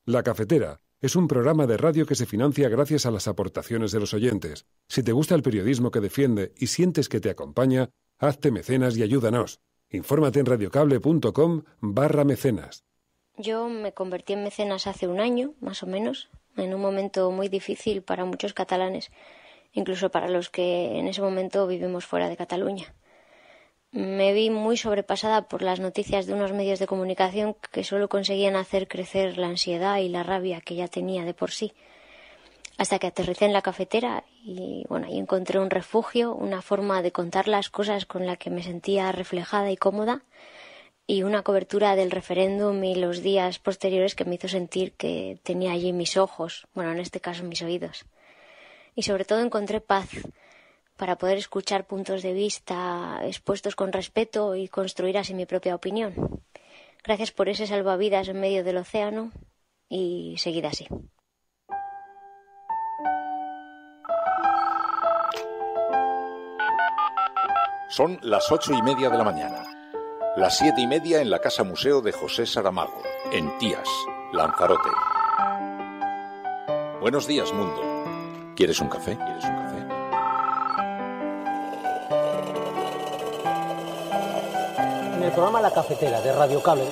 La Cafetera es un programa de radio que se financia gracias a las aportaciones de los oyentes. Si te gusta el periodismo que defiende y sientes que te acompaña, hazte mecenas y ayúdanos. Infórmate en radiocable.com/mecenas. Yo me convertí en mecenas hace un año, más o menos, en un momento muy difícil para muchos catalanes, incluso para los que en ese momento vivimos fuera de Cataluña. Me vi muy sobrepasada por las noticias de unos medios de comunicación que solo conseguían hacer crecer la ansiedad y la rabia que ya tenía de por sí. Hasta que aterricé en la cafetera y encontré un refugio, una forma de contar las cosas con la que me sentía reflejada y cómoda, y una cobertura del referéndum y los días posteriores que me hizo sentir que tenía allí mis ojos, en este caso mis oídos. Y sobre todo encontré paz para poder escuchar puntos de vista expuestos con respeto y construir así mi propia opinión. Gracias por ese salvavidas en medio del océano y seguid así. Son las 8:30 de la mañana. Las 7:30 en la Casa Museo de José Saramago, en Tías, Lanzarote. Buenos días, mundo. ¿Quieres un café? En el programa La Cafetera de Radio Cable.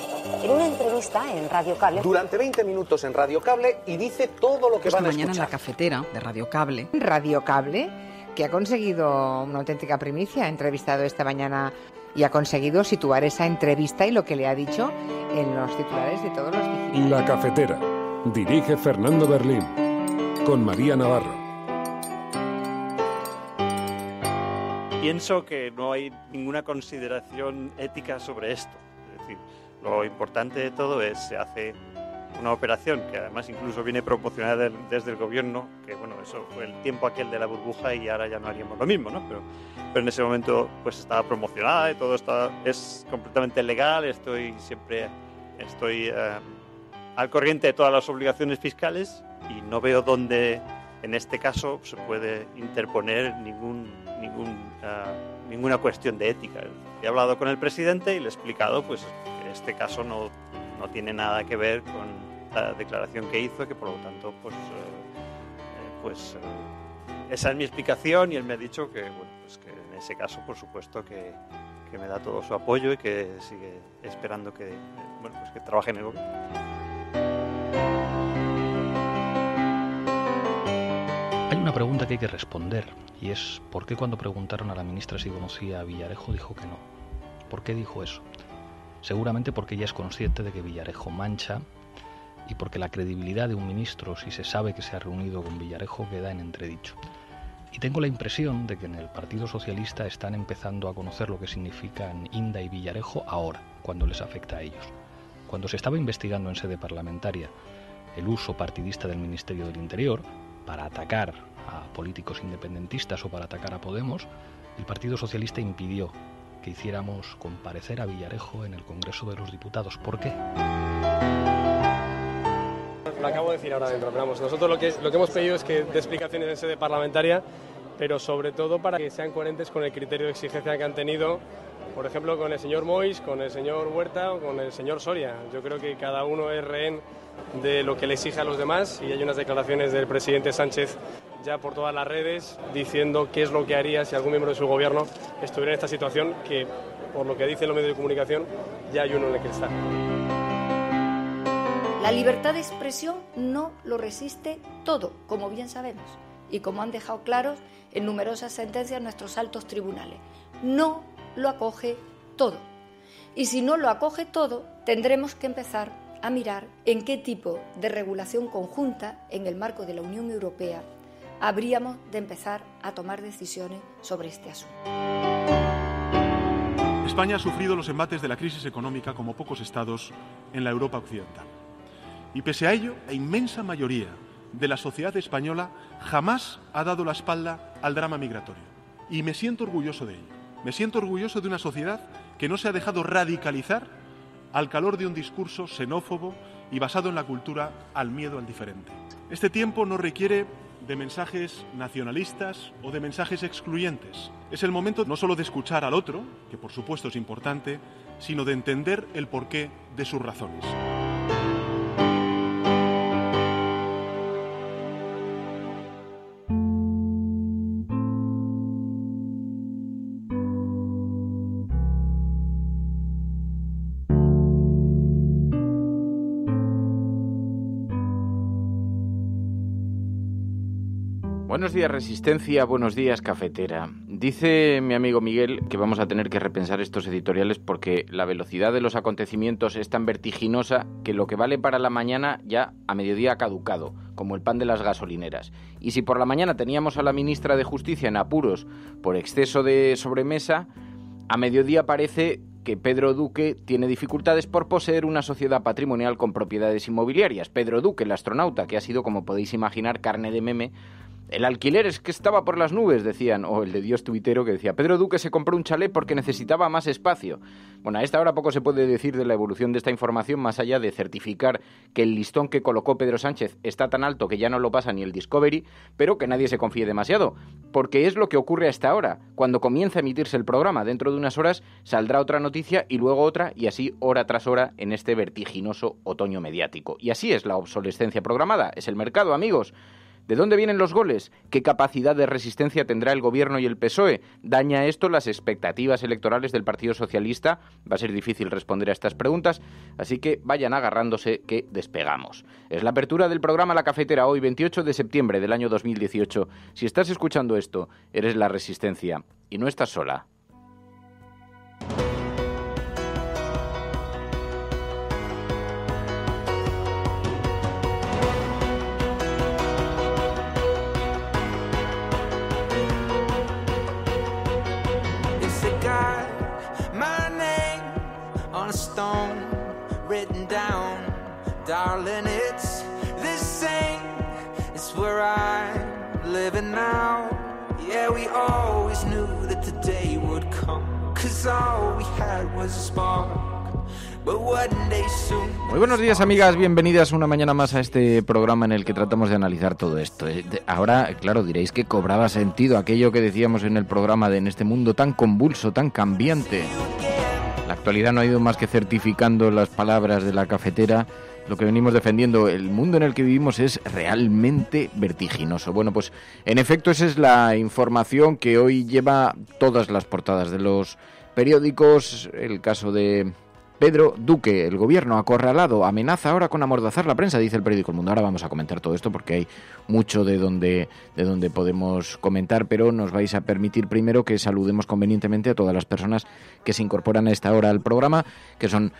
En una entrevista en Radio Cable. Durante 20 minutos en Radio Cable y dice todo lo que van a escuchar. Mañana en La Cafetera de Radio Cable. Radio Cable, que ha conseguido una auténtica primicia. Ha entrevistado esta mañana y ha conseguido situar esa entrevista y lo que le ha dicho en los titulares de todos los vigilantes. La Cafetera. Dirige Fernando Berlín. Con María Navarro. Pienso que no hay ninguna consideración ética sobre esto. Es decir, lo importante de todo es se hace una operación que además incluso viene promocionada desde el gobierno, que eso fue el tiempo aquel de la burbuja y ahora ya no haríamos lo mismo, ¿no? Pero en ese momento pues estaba promocionada y todo es completamente legal. Estoy al corriente de todas las obligaciones fiscales y no veo dónde en este caso se puede interponer ninguna cuestión de ética. He hablado con el presidente y le he explicado pues que este caso no tiene nada que ver con la declaración que hizo, que por lo tanto esa es mi explicación, y él me ha dicho que que en ese caso por supuesto que me da todo su apoyo y que sigue esperando que trabaje en el gobierno. Hay una pregunta que hay que responder, y es ¿por qué cuando preguntaron a la ministra si conocía a Villarejo dijo que no? ¿Por qué dijo eso? Seguramente porque ella es consciente de que Villarejo mancha y porque la credibilidad de un ministro, si se sabe que se ha reunido con Villarejo, queda en entredicho. Y tengo la impresión de que en el Partido Socialista están empezando a conocer lo que significan Inda y Villarejo ahora, cuando les afecta a ellos. Cuando se estaba investigando en sede parlamentaria el uso partidista del Ministerio del Interior para atacar a políticos independentistas o para atacar a Podemos, el Partido Socialista impidió que hiciéramos comparecer a Villarejo en el Congreso de los Diputados. ¿Por qué? Lo acabo de decir ahora dentro, pero nosotros lo que hemos pedido es que dé explicaciones en sede parlamentaria, pero sobre todo para que sean coherentes con el criterio de exigencia que han tenido, por ejemplo, con el señor Moix, con el señor Huerta o con el señor Soria. Yo creo que cada uno es rehén de lo que le exige a los demás, y hay unas declaraciones del presidente Sánchez ya por todas las redes diciendo qué es lo que haría si algún miembro de su gobierno estuviera en esta situación, que por lo que dicen los medios de comunicación ya hay uno en el que está. La libertad de expresión no lo resiste todo, como bien sabemos, y como han dejado claros en numerosas sentencias nuestros altos tribunales. No lo acoge todo. Y si no lo acoge todo, tendremos que empezar a mirar en qué tipo de regulación conjunta en el marco de la Unión Europea habríamos de empezar a tomar decisiones sobre este asunto. España ha sufrido los embates de la crisis económica como pocos estados en la Europa occidental. Y pese a ello, la inmensa mayoría de la sociedad española jamás ha dado la espalda al drama migratorio. Y me siento orgulloso de ello. Me siento orgulloso de una sociedad que no se ha dejado radicalizar al calor de un discurso xenófobo y basado en la cultura al miedo al diferente. Este tiempo no requiere de mensajes nacionalistas o de mensajes excluyentes. Es el momento no solo de escuchar al otro, que por supuesto es importante, sino de entender el porqué de sus razones. Buenos días, Resistencia, buenos días, cafetera. Dice mi amigo Miguel que vamos a tener que repensar estos editoriales porque la velocidad de los acontecimientos es tan vertiginosa que lo que vale para la mañana ya a mediodía ha caducado, como el pan de las gasolineras. Y si por la mañana teníamos a la ministra de Justicia en apuros por exceso de sobremesa, a mediodía parece que Pedro Duque tiene dificultades por poseer una sociedad patrimonial con propiedades inmobiliarias. Pedro Duque, el astronauta, que ha sido, como podéis imaginar, carne de meme. El alquiler es que estaba por las nubes, decían, o el de Dios tuitero que decía, Pedro Duque se compró un chalet porque necesitaba más espacio. Bueno, a esta hora poco se puede decir de la evolución de esta información, más allá de certificar que el listón que colocó Pedro Sánchez está tan alto que ya no lo pasa ni el Discovery, pero que nadie se confíe demasiado, porque es lo que ocurre a esta hora. Cuando comienza a emitirse el programa, dentro de unas horas saldrá otra noticia y luego otra, y así hora tras hora en este vertiginoso otoño mediático. Y así es la obsolescencia programada, es el mercado, amigos. ¿De dónde vienen los goles? ¿Qué capacidad de resistencia tendrá el Gobierno y el PSOE? ¿Daña esto las expectativas electorales del Partido Socialista? Va a ser difícil responder a estas preguntas, así que vayan agarrándose que despegamos. Es la apertura del programa La Cafetera, hoy 28 de septiembre del año 2018. Si estás escuchando esto, eres la Resistencia y no estás sola. Darling, it's the same. It's where I'm living now. Yeah, we always knew that the day would come. 'Cause all we had was a spark. But one day soon. Muy buenos días, amigas, bienvenidas una mañana más a este programa en el que tratamos de analizar todo esto. Ahora, claro, diréis que cobraba sentido aquello que decíamos en el programa de en este mundo tan convulso, tan cambiante. La actualidad no ha ido más que certificando las palabras de La Cafetera. Lo que venimos defendiendo, el mundo en el que vivimos es realmente vertiginoso. Bueno, pues en efecto esa es la información que hoy lleva todas las portadas de los periódicos. El caso de Pedro Duque, el gobierno acorralado, amenaza ahora con amordazar la prensa, dice el periódico El Mundo. Ahora vamos a comentar todo esto porque hay mucho de donde podemos comentar, pero nos vais a permitir primero que saludemos convenientemente a todas las personas que se incorporan a esta hora al programa, que son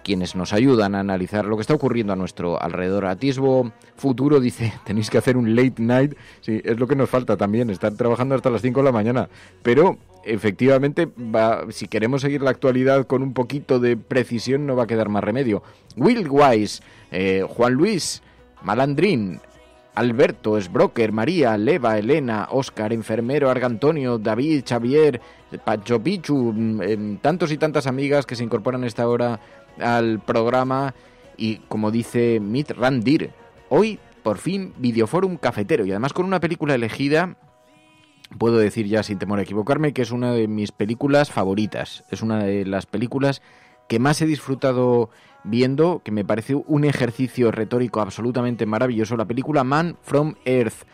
quienes nos ayudan a analizar lo que está ocurriendo a nuestro alrededor. Atisbo Futuro dice, tenéis que hacer un late night. Sí, es lo que nos falta también, estar trabajando hasta las 5 de la mañana. Pero efectivamente, si queremos seguir la actualidad con un poquito de precisión, no va a quedar más remedio. Will Wise, Juan Luis, Malandrín, Alberto, Sbroker, María, Leva, Elena, Óscar, Enfermero, Argantonio, David, Xavier, Pacho Pichu, tantos y tantas amigas que se incorporan a esta hora al programa. Y como dice Mit Randir, hoy por fin Videoforum cafetero y además con una película elegida, puedo decir ya sin temor a equivocarme, que es una de mis películas favoritas. Es una de las películas que más he disfrutado viendo, que me parece un ejercicio retórico absolutamente maravilloso, la película Man from Earth.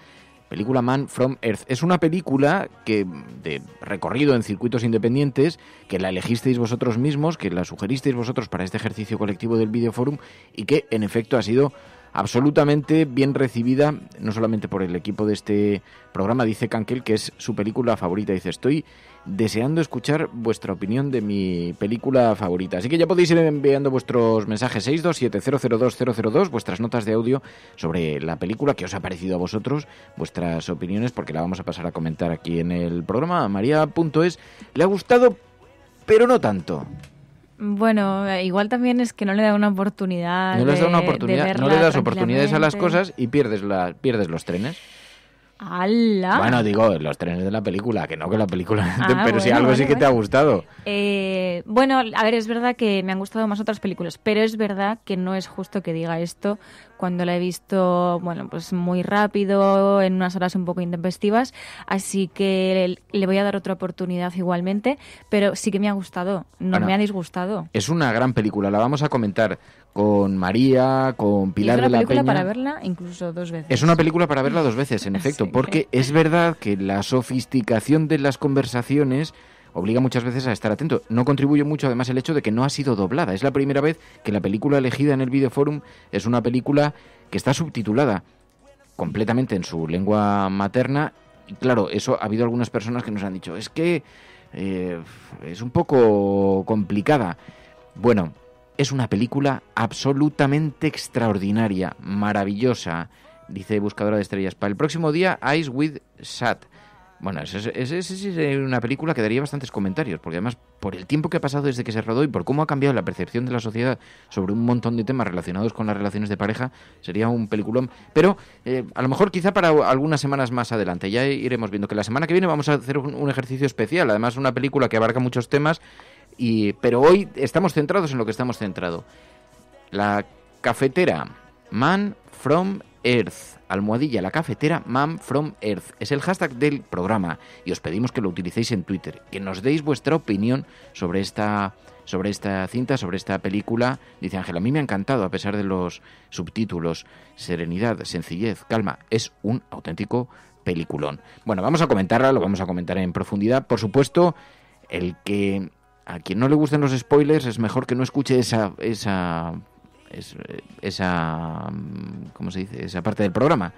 Es una película que de recorrido en circuitos independientes, que la elegisteis vosotros mismos, que la sugeristeis vosotros para este ejercicio colectivo del Videoforum y que en efecto ha sido absolutamente bien recibida, no solamente por el equipo de este programa. Dice Cankel que es su película favorita. Dice, estoy deseando escuchar vuestra opinión de mi película favorita. Así que ya podéis ir enviando vuestros mensajes 627-002-002, vuestras notas de audio sobre la película, que os ha parecido a vosotros, vuestras opiniones, porque la vamos a pasar a comentar aquí en el programa. María.es, le ha gustado, pero no tanto. Bueno, igual también es que no le da una oportunidad. No les da una oportunidad, no le das oportunidades a las cosas y pierdes los trenes. ¡Hala! Bueno, digo, los trenes de la película, que no que la película, pero si algo sí que te ha gustado. Bueno, a ver, es verdad que me han gustado más otras películas, pero es verdad que no es justo que diga esto cuando la he visto, bueno, pues muy rápido, en unas horas un poco intempestivas, así que le voy a dar otra oportunidad igualmente, pero sí que me ha gustado, no me ha disgustado. Es una gran película, la vamos a comentar con María, con Pilar de la Peña. Es una película para verla incluso 2 veces. Es una película para verla 2 veces, en efecto, sí, porque es verdad que la sofisticación de las conversaciones obliga muchas veces a estar atento. No contribuye mucho, además, el hecho de que no ha sido doblada. Es la primera vez que la película elegida en el Videoforum es una película que está subtitulada. completamente en su lengua materna. Y claro, eso ha habido algunas personas que nos han dicho, es que es un poco complicada. Bueno, es una película absolutamente extraordinaria, maravillosa, dice Buscadora de Estrellas. Para el próximo día, Eyes Wide Shut. Bueno, es una película que daría bastantes comentarios, porque además, por el tiempo que ha pasado desde que se rodó y por cómo ha cambiado la percepción de la sociedad sobre un montón de temas relacionados con las relaciones de pareja, sería un peliculón. Pero a lo mejor quizá para algunas semanas más adelante. Ya iremos viendo que la semana que viene vamos a hacer un ejercicio especial. Además, una película que abarca muchos temas, pero hoy estamos centrados en lo que estamos centrados. La cafetera, Man from Earth. Almohadilla, la cafetera, Man from Earth. Es el hashtag del programa y os pedimos que lo utilicéis en Twitter, que nos deis vuestra opinión sobre esta cinta, sobre esta película. Dice Ángela, a mí me ha encantado a pesar de los subtítulos. Serenidad, sencillez, calma. Es un auténtico peliculón. Bueno, vamos a comentarla, lo vamos a comentar en profundidad. Por supuesto, a quien no le gusten los spoilers es mejor que no escuche esa ¿cómo se dice? Esa parte del programa,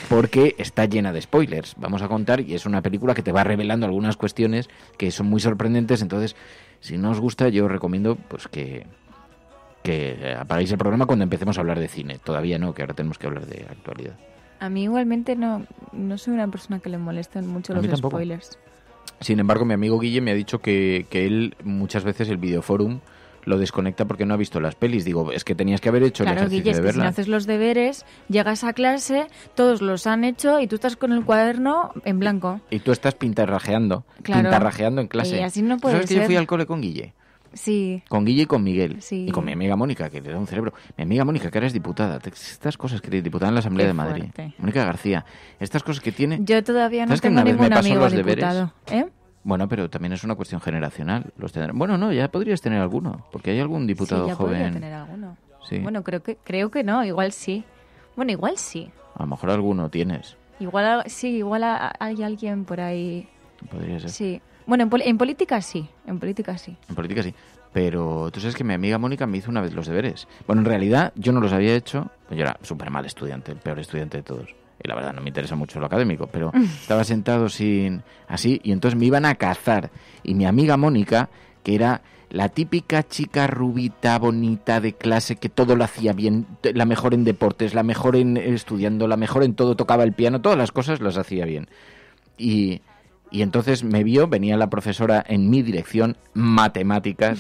porque está llena de spoilers. Vamos a contar, y es una película que te va revelando algunas cuestiones que son muy sorprendentes. Entonces, si no os gusta, yo os recomiendo pues que apagáis el programa cuando empecemos a hablar de cine. Todavía no, que ahora tenemos que hablar de actualidad. A mí igualmente no soy una persona que le molesten mucho los spoilers. Sin embargo, mi amigo Guille me ha dicho que él muchas veces el Videoforum lo desconecta porque no ha visto las pelis. Digo, es que tenías que haber hecho el ejercicio Guille, de verla. Si no haces los deberes, llegas a clase, todos los han hecho y tú estás con el cuaderno en blanco. Y tú estás pintarrajeando en clase. Y así no puede ¿Sabes ser? que yo fui al cole con Guille? Sí. Con Guille y con Miguel. Sí. Y con mi amiga Mónica, que le da un cerebro. Mi amiga Mónica, que ahora es diputada. Estas cosas que eres diputada en la Asamblea de Madrid. Mónica García. Estas cosas que tiene... Yo todavía no tengo ningún amigo diputado. Bueno, pero también es una cuestión generacional. Bueno, no, ya podrías tener alguno, porque hay algún diputado sí, ya joven. Podría tener alguno. Sí. Bueno, creo que no, igual sí. Bueno, igual sí. A lo mejor alguno tienes. Igual hay alguien por ahí. Podría ser. Sí. Bueno, en política sí. En política sí. Pero tú sabes que mi amiga Mónica me hizo una vez los deberes. Bueno, en realidad yo no los había hecho. Pues yo era súper mal estudiante, el peor estudiante de todos. Y la verdad no me interesa mucho lo académico, pero estaba sentado así y entonces me iban a cazar. Y mi amiga Mónica, que era la típica chica rubita, bonita de clase, que todo lo hacía bien, la mejor en deportes, la mejor en estudiando, la mejor en todo, tocaba el piano, todas las cosas las hacía bien. Y entonces me venía la profesora en mi dirección, matemáticas,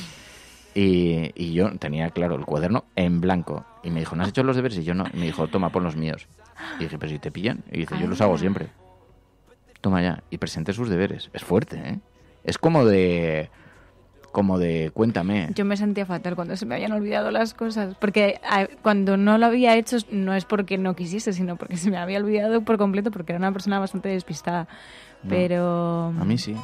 y yo tenía, claro, el cuaderno en blanco. Y me dijo, ¿no has hecho los deberes? Y yo no. Y me dijo, toma, pon los míos. Y dije, pero si te pillan. Y dice, yo los hago siempre. Toma ya. Y presenté sus deberes. Es fuerte, ¿eh? Es como de cuéntame. Yo me sentía fatal cuando se me habían olvidado las cosas. Porque cuando no lo había hecho no es porque no quisiese, sino porque se me había olvidado por completo, porque era una persona bastante despistada. No, pero... A mí sí.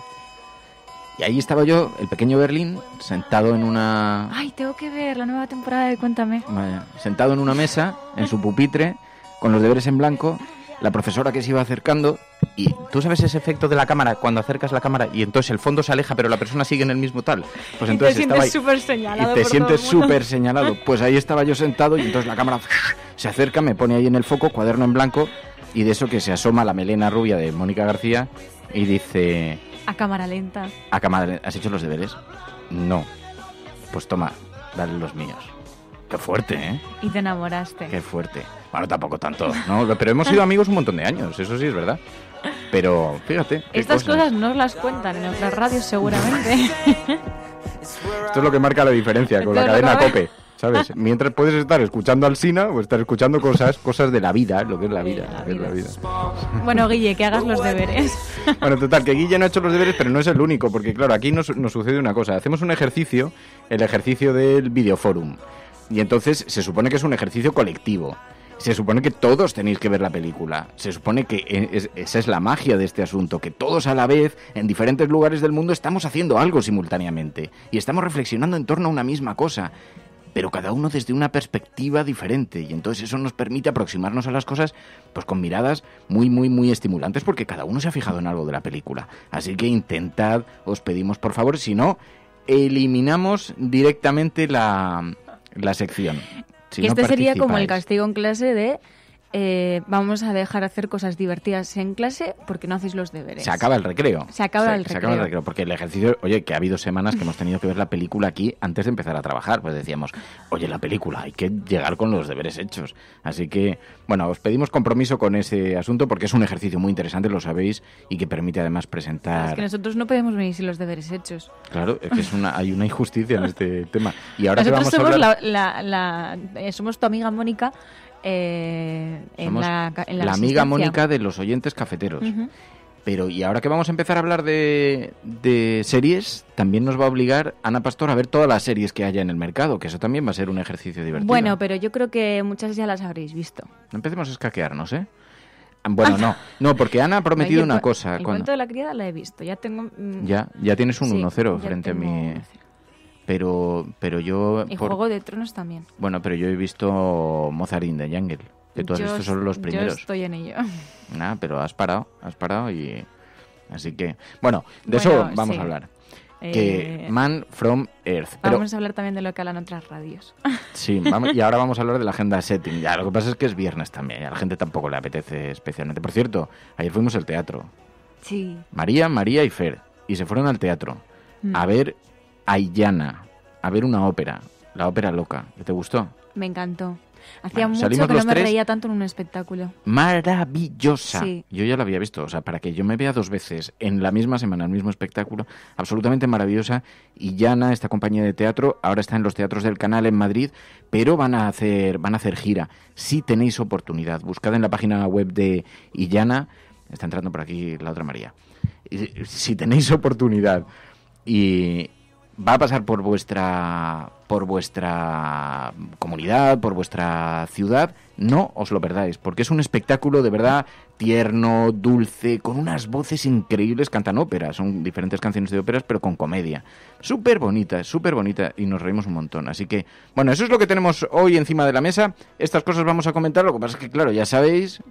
Y ahí estaba yo, el pequeño Berlín, sentado en una... Ay, tengo que ver la nueva temporada de Cuéntame. Vaya, sentado en una mesa, en su pupitre, con los deberes en blanco, la profesora que se iba acercando, y tú sabes ese efecto de la cámara, cuando acercas la cámara y entonces el fondo se aleja, pero la persona sigue en el mismo tal. Pues entonces y te sientes súper señalado. Y te sientes súper señalado. Pues ahí estaba yo sentado y entonces la cámara se acerca, me pone ahí en el foco, cuaderno en blanco, y de eso que se asoma la melena rubia de Mónica García y dice... A cámara lenta. ¿Has hecho los deberes? No. Pues toma, dale los míos. Qué fuerte, ¿eh? Y te enamoraste. Qué fuerte. Bueno, tampoco tanto, ¿no? Pero hemos sido amigos un montón de años, eso sí es verdad. Pero, fíjate. Estas cosas no las cuentan en otras radios seguramente. Esto es lo que marca la diferencia con la cadena COPE, ¿sabes? Mientras puedes estar escuchando al Sina o estar escuchando cosas de la vida, lo que es la vida. Bueno, Guille, que hagas los deberes. Bueno, total, que Guille no ha hecho los deberes, pero no es el único, porque claro, aquí nos sucede una cosa. Hacemos un ejercicio, el ejercicio del Videoforum, y entonces se supone que es un ejercicio colectivo. Se supone que todos tenéis que ver la película. Se supone que esa es la magia de este asunto, que todos a la vez, en diferentes lugares del mundo, estamos haciendo algo simultáneamente y estamos reflexionando en torno a una misma cosa, pero cada uno desde una perspectiva diferente, y entonces eso nos permite aproximarnos a las cosas pues con miradas muy, muy, muy estimulantes, porque cada uno se ha fijado en algo de la película. Así que intentad, os pedimos por favor, si no, eliminamos directamente la sección. Si que no sería como el participáis. castigo en clase de vamos a dejar de hacer cosas divertidas en clase porque no hacéis los deberes. Se acaba el recreo. Se acaba el recreo. Porque el ejercicio, oye, que ha habido semanas que hemos tenido que ver la película aquí antes de empezar a trabajar. Pues decíamos, oye, la película, hay que llegar con los deberes hechos. Así que, bueno, os pedimos compromiso con ese asunto porque es un ejercicio muy interesante, lo sabéis, y que permite además presentar... Es que nosotros no podemos venir sin los deberes hechos. Claro, es que hay una injusticia en este tema. Y ahora nosotros que vamos somos a hablar... somos tu amiga Mónica Somos la amiga Mónica de los oyentes cafeteros. Pero, y ahora que vamos a empezar a hablar de series, también nos va a obligar Ana Pastor a ver todas las series que haya en el mercado, que eso también va a ser un ejercicio divertido. Bueno, pero yo creo que muchas ya las habréis visto. No empecemos a escaquearnos, ¿eh? Bueno, no, porque Ana ha prometido una cosa. El cuento de la criada la he visto, ya tengo... Ya tienes un sí, 1-0 frente a mí. Pero yo... Y Juego de Tronos también. Bueno, pero yo he visto Mozart in the Jungle, que tú has visto solo los primeros. Yo estoy en ello. Nada, pero has parado y... Así que... Bueno, de eso vamos a hablar. Que Man from Earth. Vamos a hablar también de lo que hablan otras radios. Sí, y ahora vamos a hablar de la agenda setting. Ya, lo que pasa es que es viernes también, a la gente tampoco le apetece especialmente. Por cierto, ayer fuimos al teatro. Sí. María y Fer, y se fueron al teatro a ver a Illana, a ver una ópera, la ópera loca. ¿Te gustó? Me encantó. Hacía mucho que no me reía tanto en un espectáculo. Maravillosa. Sí. Yo ya la había visto, o sea, para que yo me vea 2 veces en la misma semana, el mismo espectáculo, absolutamente maravillosa. Illana, esta compañía de teatro, ahora está en los teatros del Canal en Madrid, pero van a hacer gira. Si tenéis oportunidad, buscad en la página web de Illana, está entrando por aquí la otra María. Si tenéis oportunidad y va a pasar por vuestra comunidad, por vuestra ciudad, no os lo perdáis, porque es un espectáculo de verdad tierno, dulce, con unas voces increíbles. Cantan óperas, son diferentes canciones de óperas, pero con comedia. Súper bonita, y nos reímos un montón. Así que, bueno, eso es lo que tenemos hoy encima de la mesa. Estas cosas vamos a comentar, lo que pasa es que, claro, ya sabéis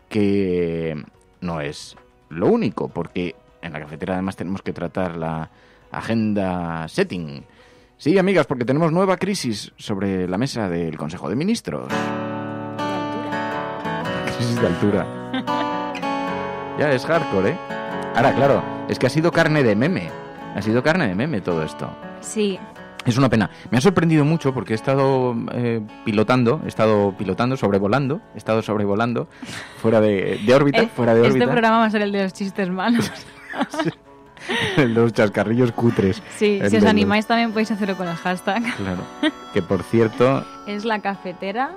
que no es lo único, porque en la cafetera además tenemos que tratar la agenda setting. Sí, amigas, porque tenemos nueva crisis sobre la mesa del Consejo de Ministros. Crisis de altura. Ya es hardcore, ¿eh? Ahora, claro, es que ha sido carne de meme. Ha sido carne de meme todo esto. Sí. Es una pena. Me ha sorprendido mucho porque he estado pilotando, sobrevolando fuera de órbita. Este programa va a ser el de los chistes malos. Los chascarrillos cutres. Sí, si os animáis también podéis hacerlo con el hashtag. Claro, que por cierto... Es la cafetera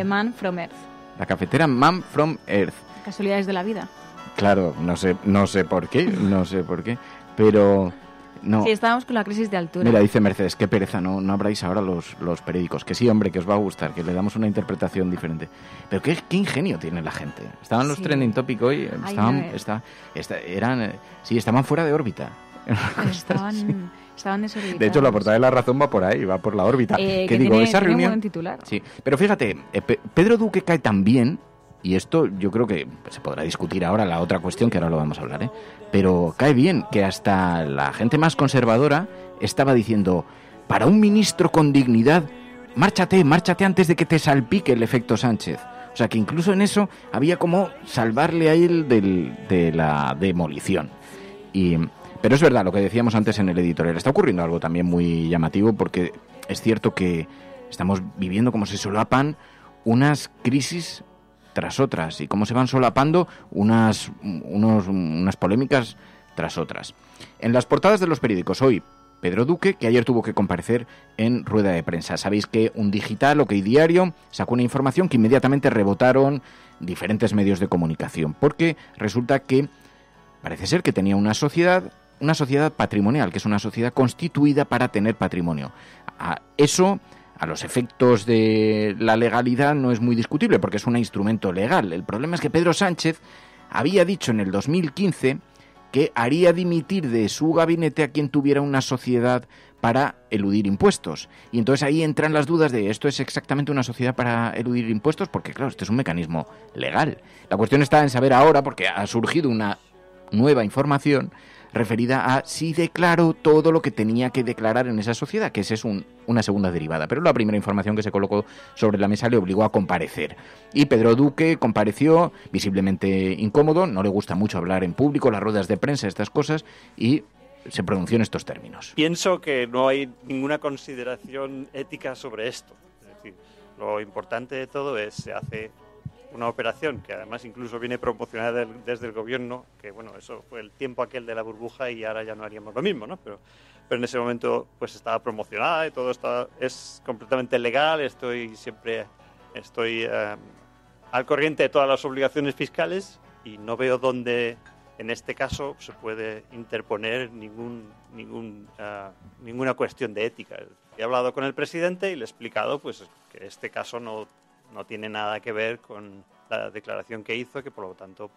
Man from Earth. La cafetera Man from Earth. Casualidades de la vida. Claro, no sé por qué, pero... No. Sí, estábamos con la crisis de altura. Mira, dice Mercedes, qué pereza, no abráis ahora los periódicos. Que sí, hombre, que os va a gustar, que le damos una interpretación diferente. Pero qué ingenio tiene la gente. Estaban los trending topic hoy, estaban fuera de órbita. Estaban desorbitados. De hecho, la portada de La Razón va por ahí, va por la órbita. Que digo, esa reunión... Tiene un buen titular. Sí, pero fíjate, Pedro Duque cae tan bien, y esto yo creo que se podrá discutir ahora, la otra cuestión, que ahora lo vamos a hablar, pero cae bien que hasta la gente más conservadora estaba diciendo, para un ministro con dignidad, márchate antes de que te salpique el efecto Sánchez. O sea, que incluso en eso había como salvarle a él de la demolición. Pero es verdad, lo que decíamos antes en el editorial, está ocurriendo algo también muy llamativo, porque es cierto que estamos viviendo como se solapan unas crisis tras otras, y cómo se van solapando unas polémicas tras otras. En las portadas de los periódicos hoy, Pedro Duque, que ayer tuvo que comparecer en rueda de prensa. Sabéis que Un Digital, OK Diario, sacó una información que inmediatamente rebotaron diferentes medios de comunicación, porque resulta que parece ser que tenía una sociedad patrimonial, que es una sociedad constituida para tener patrimonio. Eso, a los efectos de la legalidad, no es muy discutible, porque es un instrumento legal. El problema es que Pedro Sánchez había dicho en el 2015 que haría dimitir de su gabinete a quien tuviera una sociedad para eludir impuestos. Y entonces ahí entran las dudas de, ¿esto es exactamente una sociedad para eludir impuestos? Porque claro, este es un mecanismo legal. La cuestión está en saber ahora, porque ha surgido una nueva información referida a si declaró todo lo que tenía que declarar en esa sociedad, que esa es una segunda derivada. Pero la primera información que se colocó sobre la mesa le obligó a comparecer. Y Pedro Duque compareció visiblemente incómodo, no le gusta mucho hablar en público, las ruedas de prensa, estas cosas, y se pronunció en estos términos. Pienso que no hay ninguna consideración ética sobre esto. Es decir, lo importante de todo es se hace una operación que además incluso viene promocionada desde el gobierno, que bueno, eso fue el tiempo aquel de la burbuja y ahora ya no haríamos lo mismo, ¿no? Pero en ese momento pues estaba promocionada y todo es completamente legal, estoy al corriente de todas las obligaciones fiscales y no veo dónde en este caso se puede interponer ninguna cuestión de ética. He hablado con el presidente y le he explicado pues que este caso no tiene nada que ver con la declaración que hizo, que por lo tanto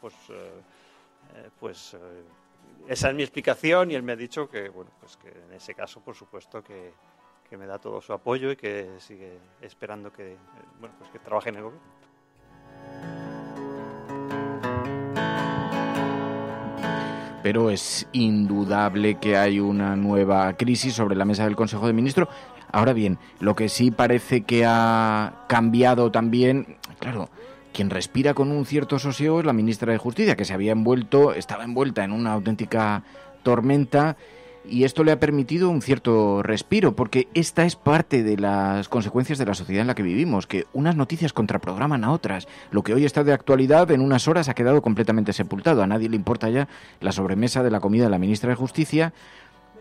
esa es mi explicación y él me ha dicho que bueno, pues que en ese caso por supuesto que me da todo su apoyo y que sigue esperando que trabaje en el gobierno. Pero es indudable que hay una nueva crisis sobre la mesa del Consejo de Ministros. Ahora bien, lo que sí parece que ha cambiado también, claro, quien respira con un cierto sosiego es la ministra de Justicia, que estaba envuelta en una auténtica tormenta, y esto le ha permitido un cierto respiro, porque esta es parte de las consecuencias de la sociedad en la que vivimos, que unas noticias contraprograman a otras. Lo que hoy está de actualidad en unas horas ha quedado completamente sepultado. A nadie le importa ya la sobremesa de la comida de la ministra de Justicia,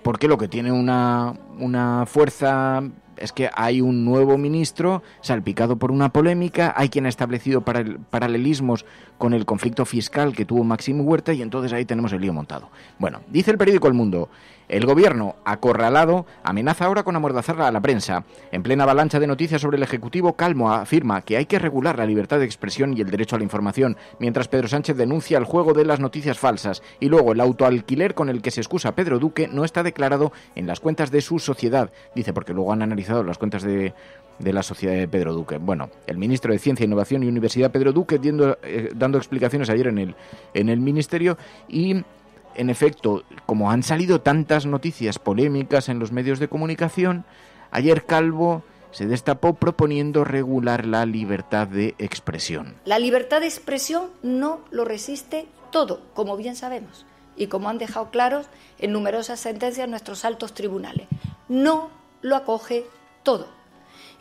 porque lo que tiene una fuerza es que hay un nuevo ministro salpicado por una polémica, hay quien ha establecido paralelismos con el conflicto fiscal que tuvo Máximo Huerta y entonces ahí tenemos el lío montado. Bueno, dice el periódico El Mundo, el gobierno acorralado amenaza ahora con amordazar a la prensa. En plena avalancha de noticias sobre el Ejecutivo, Calvo afirma que hay que regular la libertad de expresión y el derecho a la información, mientras Pedro Sánchez denuncia el juego de las noticias falsas. Y luego el autoalquiler con el que se excusa Pedro Duque no está declarado en las cuentas de su sociedad. Dice, porque luego han analizado las cuentas de la sociedad de Pedro Duque. Bueno, el ministro de Ciencia, Innovación y Universidad, Pedro Duque, dando explicaciones ayer en el ministerio y... En efecto, como han salido tantas noticias polémicas en los medios de comunicación, ayer Calvo se destapó proponiendo regular la libertad de expresión. La libertad de expresión no lo resiste todo, como bien sabemos, y como han dejado claros en numerosas sentencias nuestros altos tribunales. No lo acoge todo.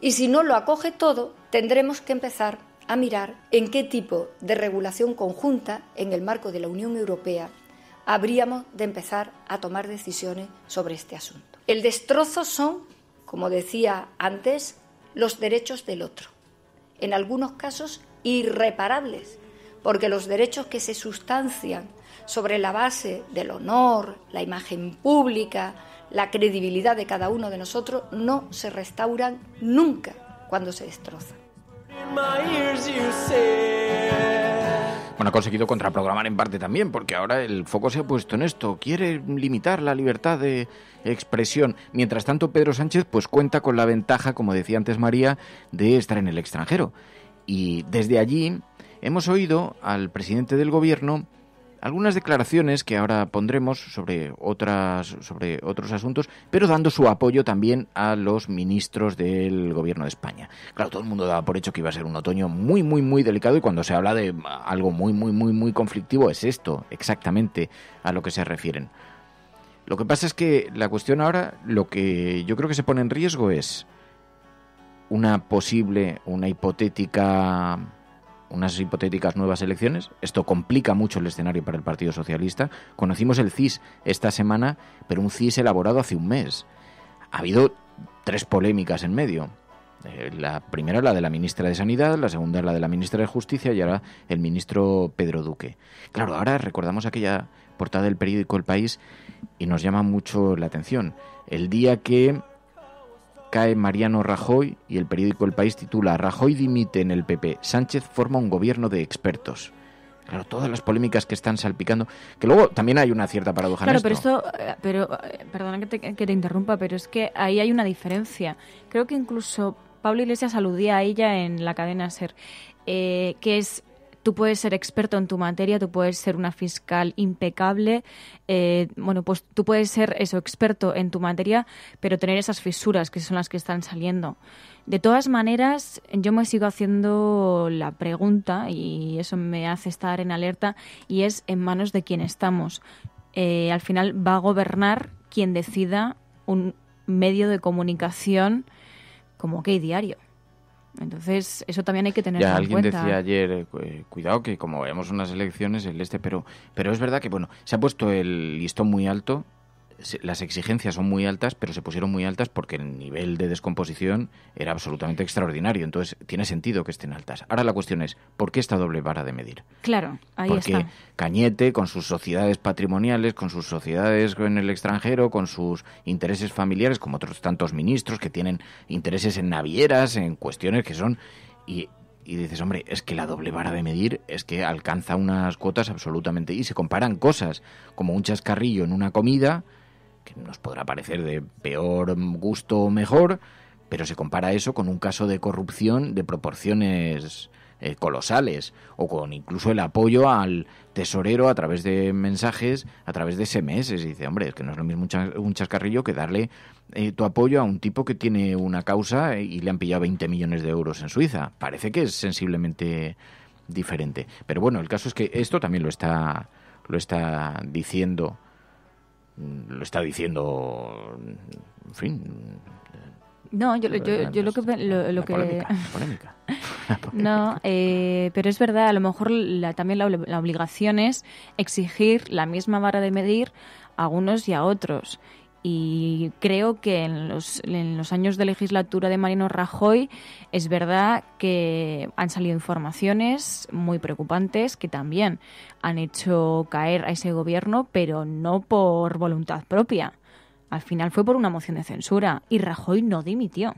Y si no lo acoge todo, tendremos que empezar a mirar en qué tipo de regulación conjunta en el marco de la Unión Europea habríamos de empezar a tomar decisiones sobre este asunto. El destrozo son, como decía antes, los derechos del otro. En algunos casos irreparables, porque los derechos que se sustancian sobre la base del honor, la imagen pública, la credibilidad de cada uno de nosotros no se restauran nunca cuando se destrozan. Bueno, ha conseguido contraprogramar en parte también, porque ahora el foco se ha puesto en esto. Quiere limitar la libertad de expresión. Mientras tanto, Pedro Sánchez pues cuenta con la ventaja, como decía antes María, de estar en el extranjero. Y desde allí hemos oído al presidente del Gobierno algunas declaraciones que ahora pondremos sobre otros asuntos, pero dando su apoyo también a los ministros del Gobierno de España. Claro, todo el mundo daba por hecho que iba a ser un otoño muy, muy, muy delicado, y cuando se habla de algo muy, muy, muy, muy conflictivo es esto, exactamente a lo que se refieren. Lo que pasa es que la cuestión ahora, lo que yo creo que se pone en riesgo es unas hipotéticas nuevas elecciones. Esto complica mucho el escenario para el Partido Socialista. Conocimos el CIS esta semana, pero un CIS elaborado hace un mes. Ha habido 3 polémicas en medio. La primera, la de la ministra de Sanidad, la segunda, la de la ministra de Justicia, y ahora el ministro Pedro Duque. Claro, ahora recordamos aquella portada del periódico El País y nos llama mucho la atención. El día que cae Mariano Rajoy, y el periódico El País titula "Rajoy dimite en el PP, Sánchez forma un gobierno de expertos". Claro, todas las polémicas que están salpicando, que luego también hay una cierta paradoja en esto. Pero perdona que te interrumpa, pero es que ahí hay una diferencia. Creo que incluso Pablo Iglesias aludía a ella en la cadena SER, que es tú puedes ser experto en tu materia, tú puedes ser una fiscal impecable, pues tú puedes ser experto en tu materia, pero tener esas fisuras que son las que están saliendo. De todas maneras, yo me sigo haciendo la pregunta, y eso me hace estar en alerta, y es en manos de quién estamos. Al final va a gobernar quien decida un medio de comunicación como OK Diario. Entonces, eso también hay que tenerlo en cuenta. Alguien decía ayer, cuidado que como vemos unas elecciones, pero es verdad que, se ha puesto el listón muy alto, las exigencias son muy altas, pero se pusieron muy altas porque el nivel de descomposición era absolutamente extraordinario, entonces tiene sentido que estén altas. Ahora la cuestión es, ¿por qué esta doble vara de medir? Claro, ahí porque está. Cañete, con sus sociedades patrimoniales, con sus sociedades en el extranjero, con sus intereses familiares, como otros tantos ministros que tienen intereses en navieras, en cuestiones que son... Y dices, hombre, es que la doble vara de medir es que alcanza unas cuotas absolutamente... Y se comparan cosas como un chascarrillo en una comida, que nos podrá parecer de peor gusto o mejor, pero se compara eso con un caso de corrupción de proporciones colosales, o con incluso el apoyo al tesorero a través de mensajes, a través de SMS. Y dice, hombre, es que no es lo mismo un chascarrillo que darle tu apoyo a un tipo que tiene una causa y le han pillado 20 millones de euros en Suiza. Parece que es sensiblemente diferente. Pero bueno, el caso es que esto también lo está diciendo, en fin. No, yo lo que polémica. No, pero es verdad, a lo mejor también la obligación es exigir la misma vara de medir a unos y a otros. Y creo que en los años de legislatura de Mariano Rajoy es verdad que han salido informaciones muy preocupantes que también han hecho caer a ese gobierno, pero no por voluntad propia. Al final fue por una moción de censura y Rajoy no dimitió.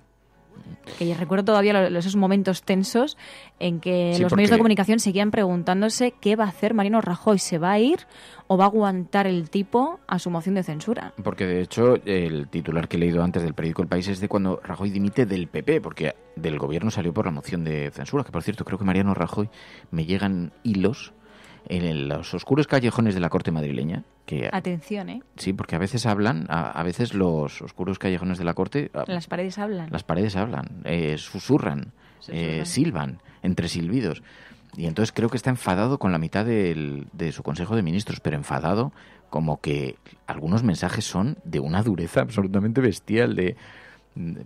Que yo recuerdo todavía esos momentos tensos en que los medios de comunicación seguían preguntándose qué va a hacer Mariano Rajoy, ¿se va a ir o va a aguantar el tipo a su moción de censura? Porque de hecho el titular que he leído antes del periódico El País es de cuando Rajoy dimite del PP, porque del gobierno salió por la moción de censura, que por cierto creo que Mariano Rajoy me llegan hilos en los oscuros callejones de la corte madrileña. Atención, Sí, porque a veces hablan, a veces los oscuros callejones de la corte... Las paredes hablan. Las paredes hablan, susurran, silban, entre silbidos. Y entonces creo que está enfadado con la mitad de su Consejo de Ministros, pero enfadado como que algunos mensajes son de una dureza absolutamente bestial, en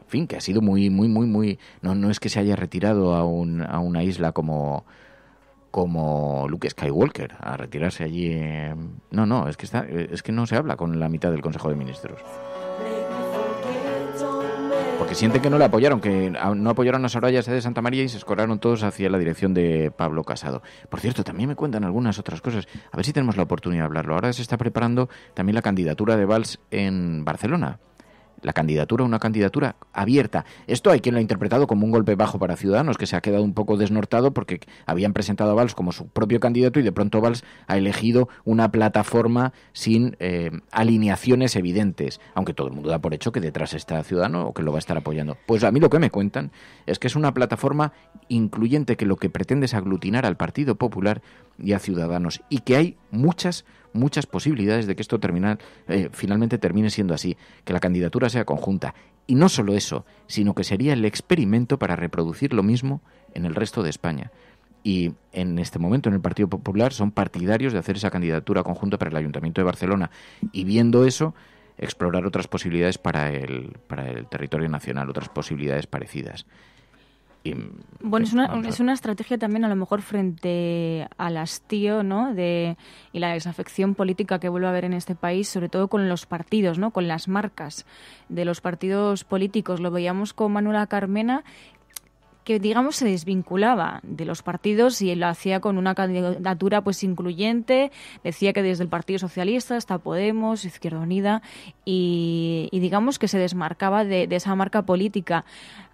fin, que ha sido muy, muy, muy, muy... No es que se haya retirado a una isla como Luke Skywalker, a retirarse allí. No, es que no se habla con la mitad del Consejo de Ministros. Porque sienten que no le apoyaron, que no apoyaron a Soraya Sáenz de Santa María y se escoraron todos hacia la dirección de Pablo Casado. Por cierto, también me cuentan algunas otras cosas. A ver si tenemos la oportunidad de hablarlo. Ahora se está preparando también la candidatura de Valls en Barcelona. Una candidatura abierta. Esto hay quien lo ha interpretado como un golpe bajo para Ciudadanos, que se ha quedado un poco desnortado porque habían presentado a Valls como su propio candidato y de pronto Valls ha elegido una plataforma sin alineaciones evidentes, aunque todo el mundo da por hecho que detrás está Ciudadanos o que lo va a estar apoyando. Pues a mí lo que me cuentan es que es una plataforma incluyente que lo que pretende es aglutinar al Partido Popular y a Ciudadanos, y que hay muchas posibilidades de que esto finalmente termine siendo así, que la candidatura sea conjunta. Y no solo eso, sino que sería el experimento para reproducir lo mismo en el resto de España. Y en este momento en el Partido Popular son partidarios de hacer esa candidatura conjunta para el Ayuntamiento de Barcelona, y viendo eso, explorar otras posibilidades para el territorio nacional, otras posibilidades parecidas. Bueno, es una estrategia también a lo mejor frente al hastío, ¿no? Y la desafección política que vuelve a haber en este país, sobre todo con los partidos, ¿no? Con las marcas de los partidos políticos. Lo veíamos con Manuela Carmena, que digamos se desvinculaba de los partidos y lo hacía con una candidatura pues incluyente, decía que desde el Partido Socialista hasta Podemos, Izquierda Unida, y digamos que se desmarcaba de esa marca política.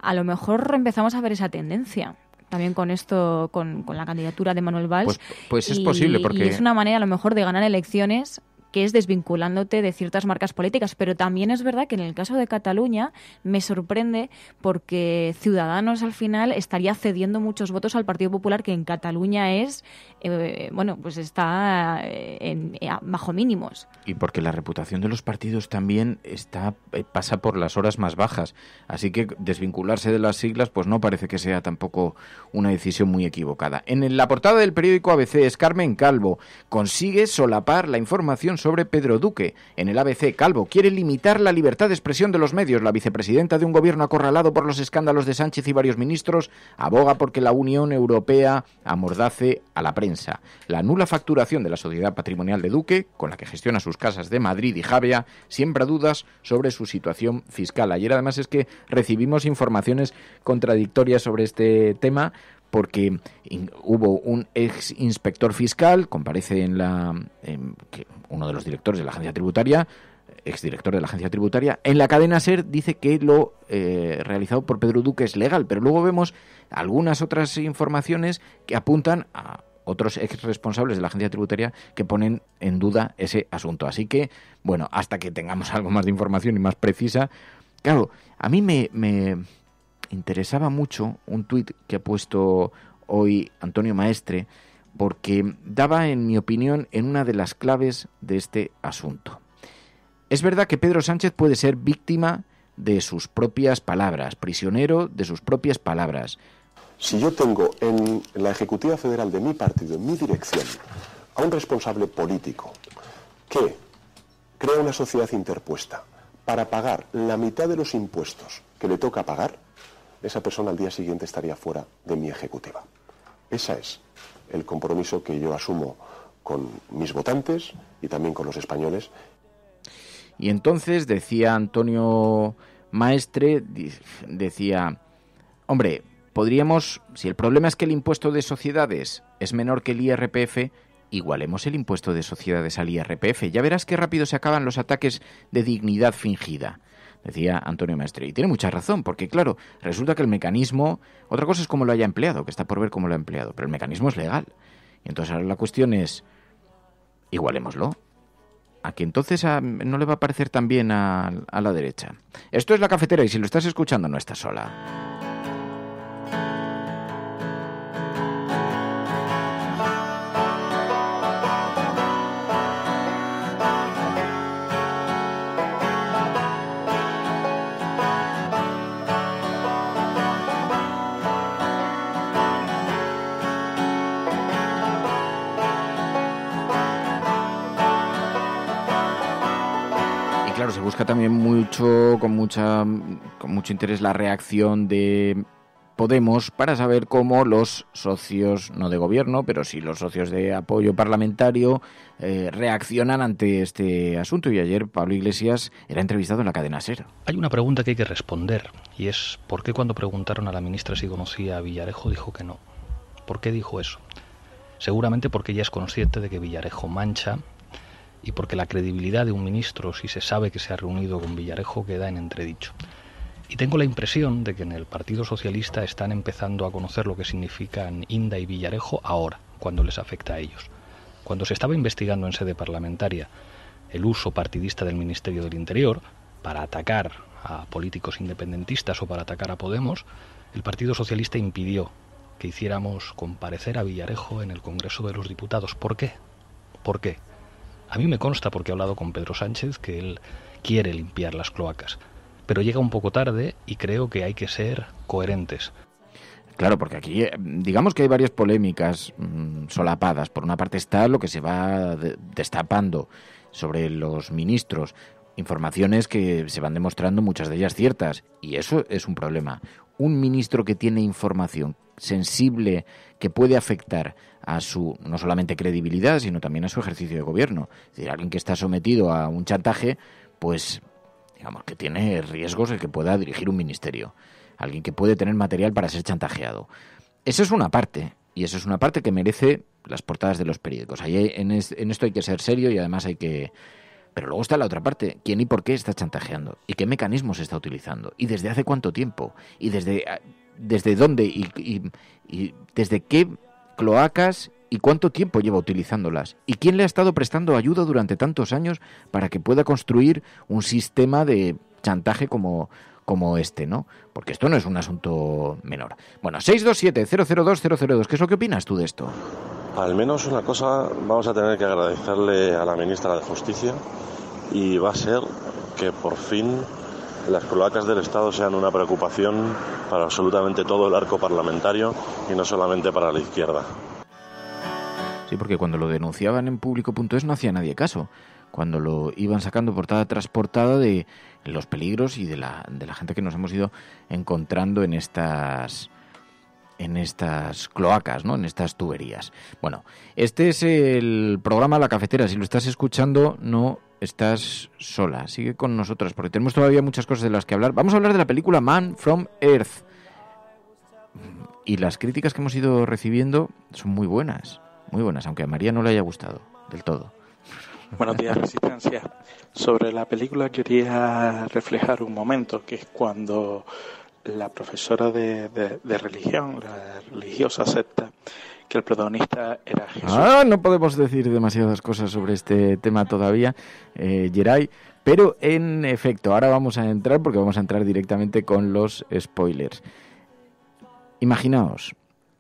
A lo mejor empezamos a ver esa tendencia también con esto, con la candidatura de Manuel Valls. Pues es posible, porque... Y es una manera a lo mejor de ganar elecciones que es desvinculándote de ciertas marcas políticas. Pero también es verdad que en el caso de Cataluña me sorprende porque Ciudadanos al final estaría cediendo muchos votos al Partido Popular, que en Cataluña es, pues está bajo mínimos. Y porque la reputación de los partidos también pasa por las horas más bajas. Así que desvincularse de las siglas pues no parece que sea tampoco una decisión muy equivocada. En la portada del periódico ABC es Carmen Calvo. Consigue solapar la información sobre Pedro Duque. En el ABC, Calvo quiere limitar la libertad de expresión de los medios. La vicepresidenta de un gobierno acorralado por los escándalos de Sánchez y varios ministros aboga porque la Unión Europea amordace a la prensa. La nula facturación de la sociedad patrimonial de Duque, con la que gestiona sus casas de Madrid y Javea, siembra dudas sobre su situación fiscal. Ayer además es que recibimos informaciones contradictorias sobre este tema, porque hubo un ex inspector fiscal, comparece uno de los directores de la agencia tributaria, exdirector de la agencia tributaria, en la cadena SER dice que lo realizado por Pedro Duque es legal, pero luego vemos algunas otras informaciones que apuntan a otros ex responsables de la agencia tributaria que ponen en duda ese asunto. Así que, bueno, hasta que tengamos algo más de información y más precisa. Claro, a mí me interesaba mucho un tuit que ha puesto hoy Antonio Maestre, porque daba, en mi opinión, en una de las claves de este asunto. Es verdad que Pedro Sánchez puede ser víctima de sus propias palabras, prisionero de sus propias palabras. Si yo tengo en la Ejecutiva Federal de mi partido, en mi dirección, a un responsable político que crea una sociedad interpuesta para pagar la mitad de los impuestos que le toca pagar, esa persona al día siguiente estaría fuera de mi ejecutiva. Ese es el compromiso que yo asumo con mis votantes y también con los españoles. Y entonces decía Antonio Maestre, decía, hombre, podríamos, si el problema es que el impuesto de sociedades es menor que el IRPF, igualemos el impuesto de sociedades al IRPF. Ya verás qué rápido se acaban los ataques de dignidad fingida, decía Antonio Maestre. Y tiene mucha razón, porque claro, resulta que el mecanismo, otra cosa es cómo lo haya empleado, que está por ver cómo lo ha empleado, pero el mecanismo es legal. Y entonces ahora la cuestión es, igualémoslo. A que entonces no le va a parecer tan bien a la derecha. Esto es La Cafetera y si lo estás escuchando no estás sola. Claro, se busca también con mucho interés la reacción de Podemos para saber cómo los socios, no de gobierno, pero sí los socios de apoyo parlamentario, reaccionan ante este asunto. Y ayer Pablo Iglesias era entrevistado en la cadena SER. Hay una pregunta que hay que responder, y es ¿por qué cuando preguntaron a la ministra si conocía a Villarejo dijo que no? ¿Por qué dijo eso? Seguramente porque ella es consciente de que Villarejo mancha, y porque la credibilidad de un ministro, si se sabe que se ha reunido con Villarejo, queda en entredicho. Y tengo la impresión de que en el Partido Socialista están empezando a conocer lo que significan Inda y Villarejo ahora, cuando les afecta a ellos. Cuando se estaba investigando en sede parlamentaria el uso partidista del Ministerio del Interior para atacar a políticos independentistas o para atacar a Podemos, el Partido Socialista impidió que hiciéramos comparecer a Villarejo en el Congreso de los Diputados. ¿Por qué? ¿Por qué? A mí me consta, porque he hablado con Pedro Sánchez, que él quiere limpiar las cloacas, pero llega un poco tarde y creo que hay que ser coherentes. Claro, porque aquí digamos que hay varias polémicas solapadas. Por una parte está lo que se va destapando sobre los ministros, informaciones que se van demostrando, muchas de ellas ciertas, y eso es un problema. Un ministro que tiene información sensible que puede afectar a su, no solamente credibilidad, sino también a su ejercicio de gobierno. Es decir, alguien que está sometido a un chantaje, pues digamos que tiene riesgos de que pueda dirigir un ministerio. Alguien que puede tener material para ser chantajeado. Esa es una parte, y esa es una parte que merece las portadas de los periódicos. Ahí en esto hay que ser serio y además hay que... Pero luego está la otra parte, quién y por qué está chantajeando, y qué mecanismos está utilizando, y desde hace cuánto tiempo, y desde dónde, y desde qué cloacas ¿Y cuánto tiempo lleva utilizándolas? ¿Y quién le ha estado prestando ayuda durante tantos años para que pueda construir un sistema de chantaje como este, ¿no? Porque esto no es un asunto menor. Bueno, 627-002-002, ¿qué es lo que opinas tú de esto? Al menos una cosa vamos a tener que agradecerle a la ministra de Justicia, y va a ser que por fin las cloacas del Estado sean una preocupación para absolutamente todo el arco parlamentario y no solamente para la izquierda. Sí, porque cuando lo denunciaban en público.es no hacía nadie caso. Cuando lo iban sacando portada tras portada de los peligros y de la gente que nos hemos ido encontrando en estas cloacas, ¿no? En estas tuberías. Bueno, este es el programa La Cafetera. Si lo estás escuchando, no estás sola. Sigue con nosotras, porque tenemos todavía muchas cosas de las que hablar. Vamos a hablar de la película Man from Earth. Y las críticas que hemos ido recibiendo son muy buenas, aunque a María no le haya gustado del todo. Buenos días, Resistencia. Sobre la película quería reflejar un momento, que es cuando la profesora de religión, la religiosa, acepta que el protagonista era Jesús. No podemos decir demasiadas cosas sobre este tema todavía, Geray, pero en efecto, ahora vamos a entrar directamente con los spoilers. Imaginaos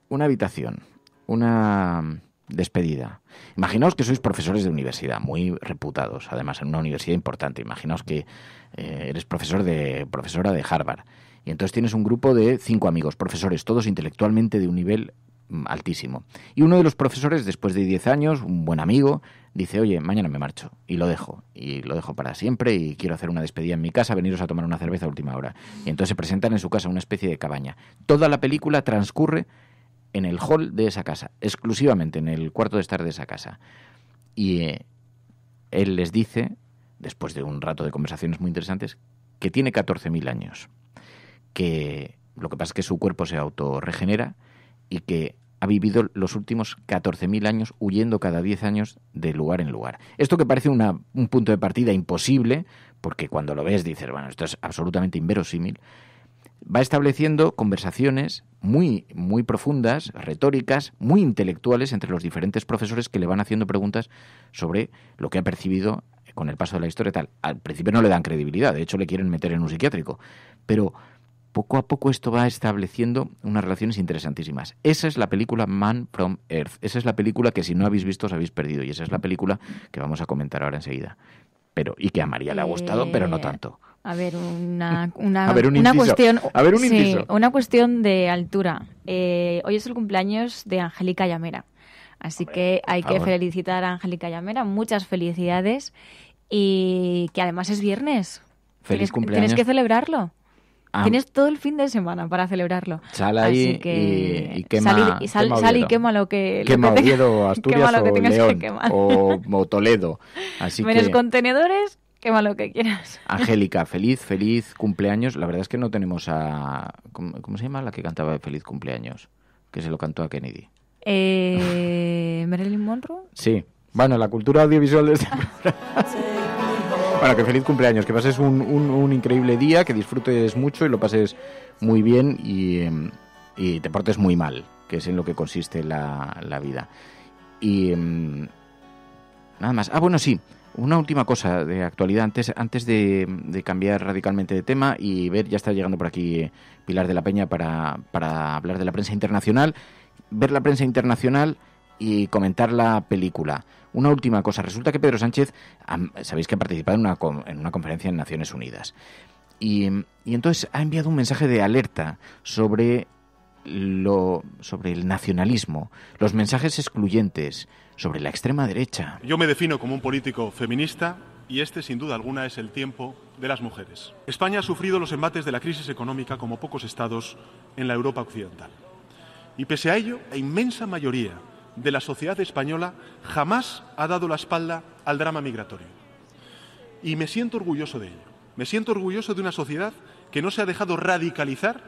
una habitación, una despedida. Imaginaos que sois profesores de universidad, muy reputados, además en una universidad importante. Imaginaos que eres profesora de Harvard. Y entonces tienes un grupo de 5 amigos, profesores, todos intelectualmente de un nivel altísimo. Y uno de los profesores, después de 10 años, un buen amigo, dice, oye, mañana me marcho. Y lo dejo para siempre y quiero hacer una despedida en mi casa, veniros a tomar una cerveza a última hora. Y entonces se presentan en su casa, una especie de cabaña. Toda la película transcurre en el hall de esa casa, exclusivamente en el cuarto de estar de esa casa. Y él les dice, después de un rato de conversaciones muy interesantes, que tiene 14.000 años. Que lo que pasa es que su cuerpo se autorregenera y que ha vivido los últimos 14.000 años huyendo cada 10 años de lugar en lugar. Esto que parece un punto de partida imposible, porque cuando lo ves dices, bueno, esto es absolutamente inverosímil, va estableciendo conversaciones muy, muy profundas, retóricas, muy intelectuales entre los diferentes profesores que le van haciendo preguntas sobre lo que ha percibido con el paso de la historia tal. Al principio no le dan credibilidad, de hecho le quieren meter en un psiquiátrico, pero poco a poco esto va estableciendo unas relaciones interesantísimas. Esa es la película Man from Earth. Esa es la película que si no habéis visto os habéis perdido, y esa es la película que vamos a comentar ahora enseguida. Y que a María le ha gustado, pero no tanto. A ver, una cuestión de altura. Hoy es el cumpleaños de Angélica Llamera. Así que hay que felicitar a Angélica Llamera. Muchas felicidades. Y que además es viernes. Feliz cumpleaños. Tienes que celebrarlo. Tienes todo el fin de semana para celebrarlo. Sal ahí y quema. Sal y quema lo que... Quema Oviedo, Asturias o León o Toledo. Así menos contenedores, quema lo que quieras. Angélica, feliz cumpleaños. La verdad es que no tenemos a... ¿Cómo se llama la que cantaba Feliz cumpleaños? Que se lo cantó a Kennedy. ¿Marilyn Monroe? Sí. Bueno, la cultura audiovisual de este programa. Bueno, que feliz cumpleaños, que pases un increíble día, que disfrutes mucho y lo pases muy bien y te portes muy mal, que es en lo que consiste la vida. Y nada más. Bueno, sí, una última cosa de actualidad, antes de cambiar radicalmente de tema y ver, ya está llegando por aquí Pilar de la Peña para hablar de la prensa internacional, ver la prensa internacional y comentar la película. Una última cosa. Resulta que Pedro Sánchez, sabéis que ha participado en una conferencia en Naciones Unidas. Y entonces ha enviado un mensaje de alerta sobre el nacionalismo, los mensajes excluyentes, sobre la extrema derecha. Yo me defino como un político feminista y este, sin duda alguna, es el tiempo de las mujeres. España ha sufrido los embates de la crisis económica como pocos estados en la Europa occidental. Y pese a ello, la inmensa mayoría de la sociedad española jamás ha dado la espalda al drama migratorio. Y me siento orgulloso de ello. Me siento orgulloso de una sociedad que no se ha dejado radicalizar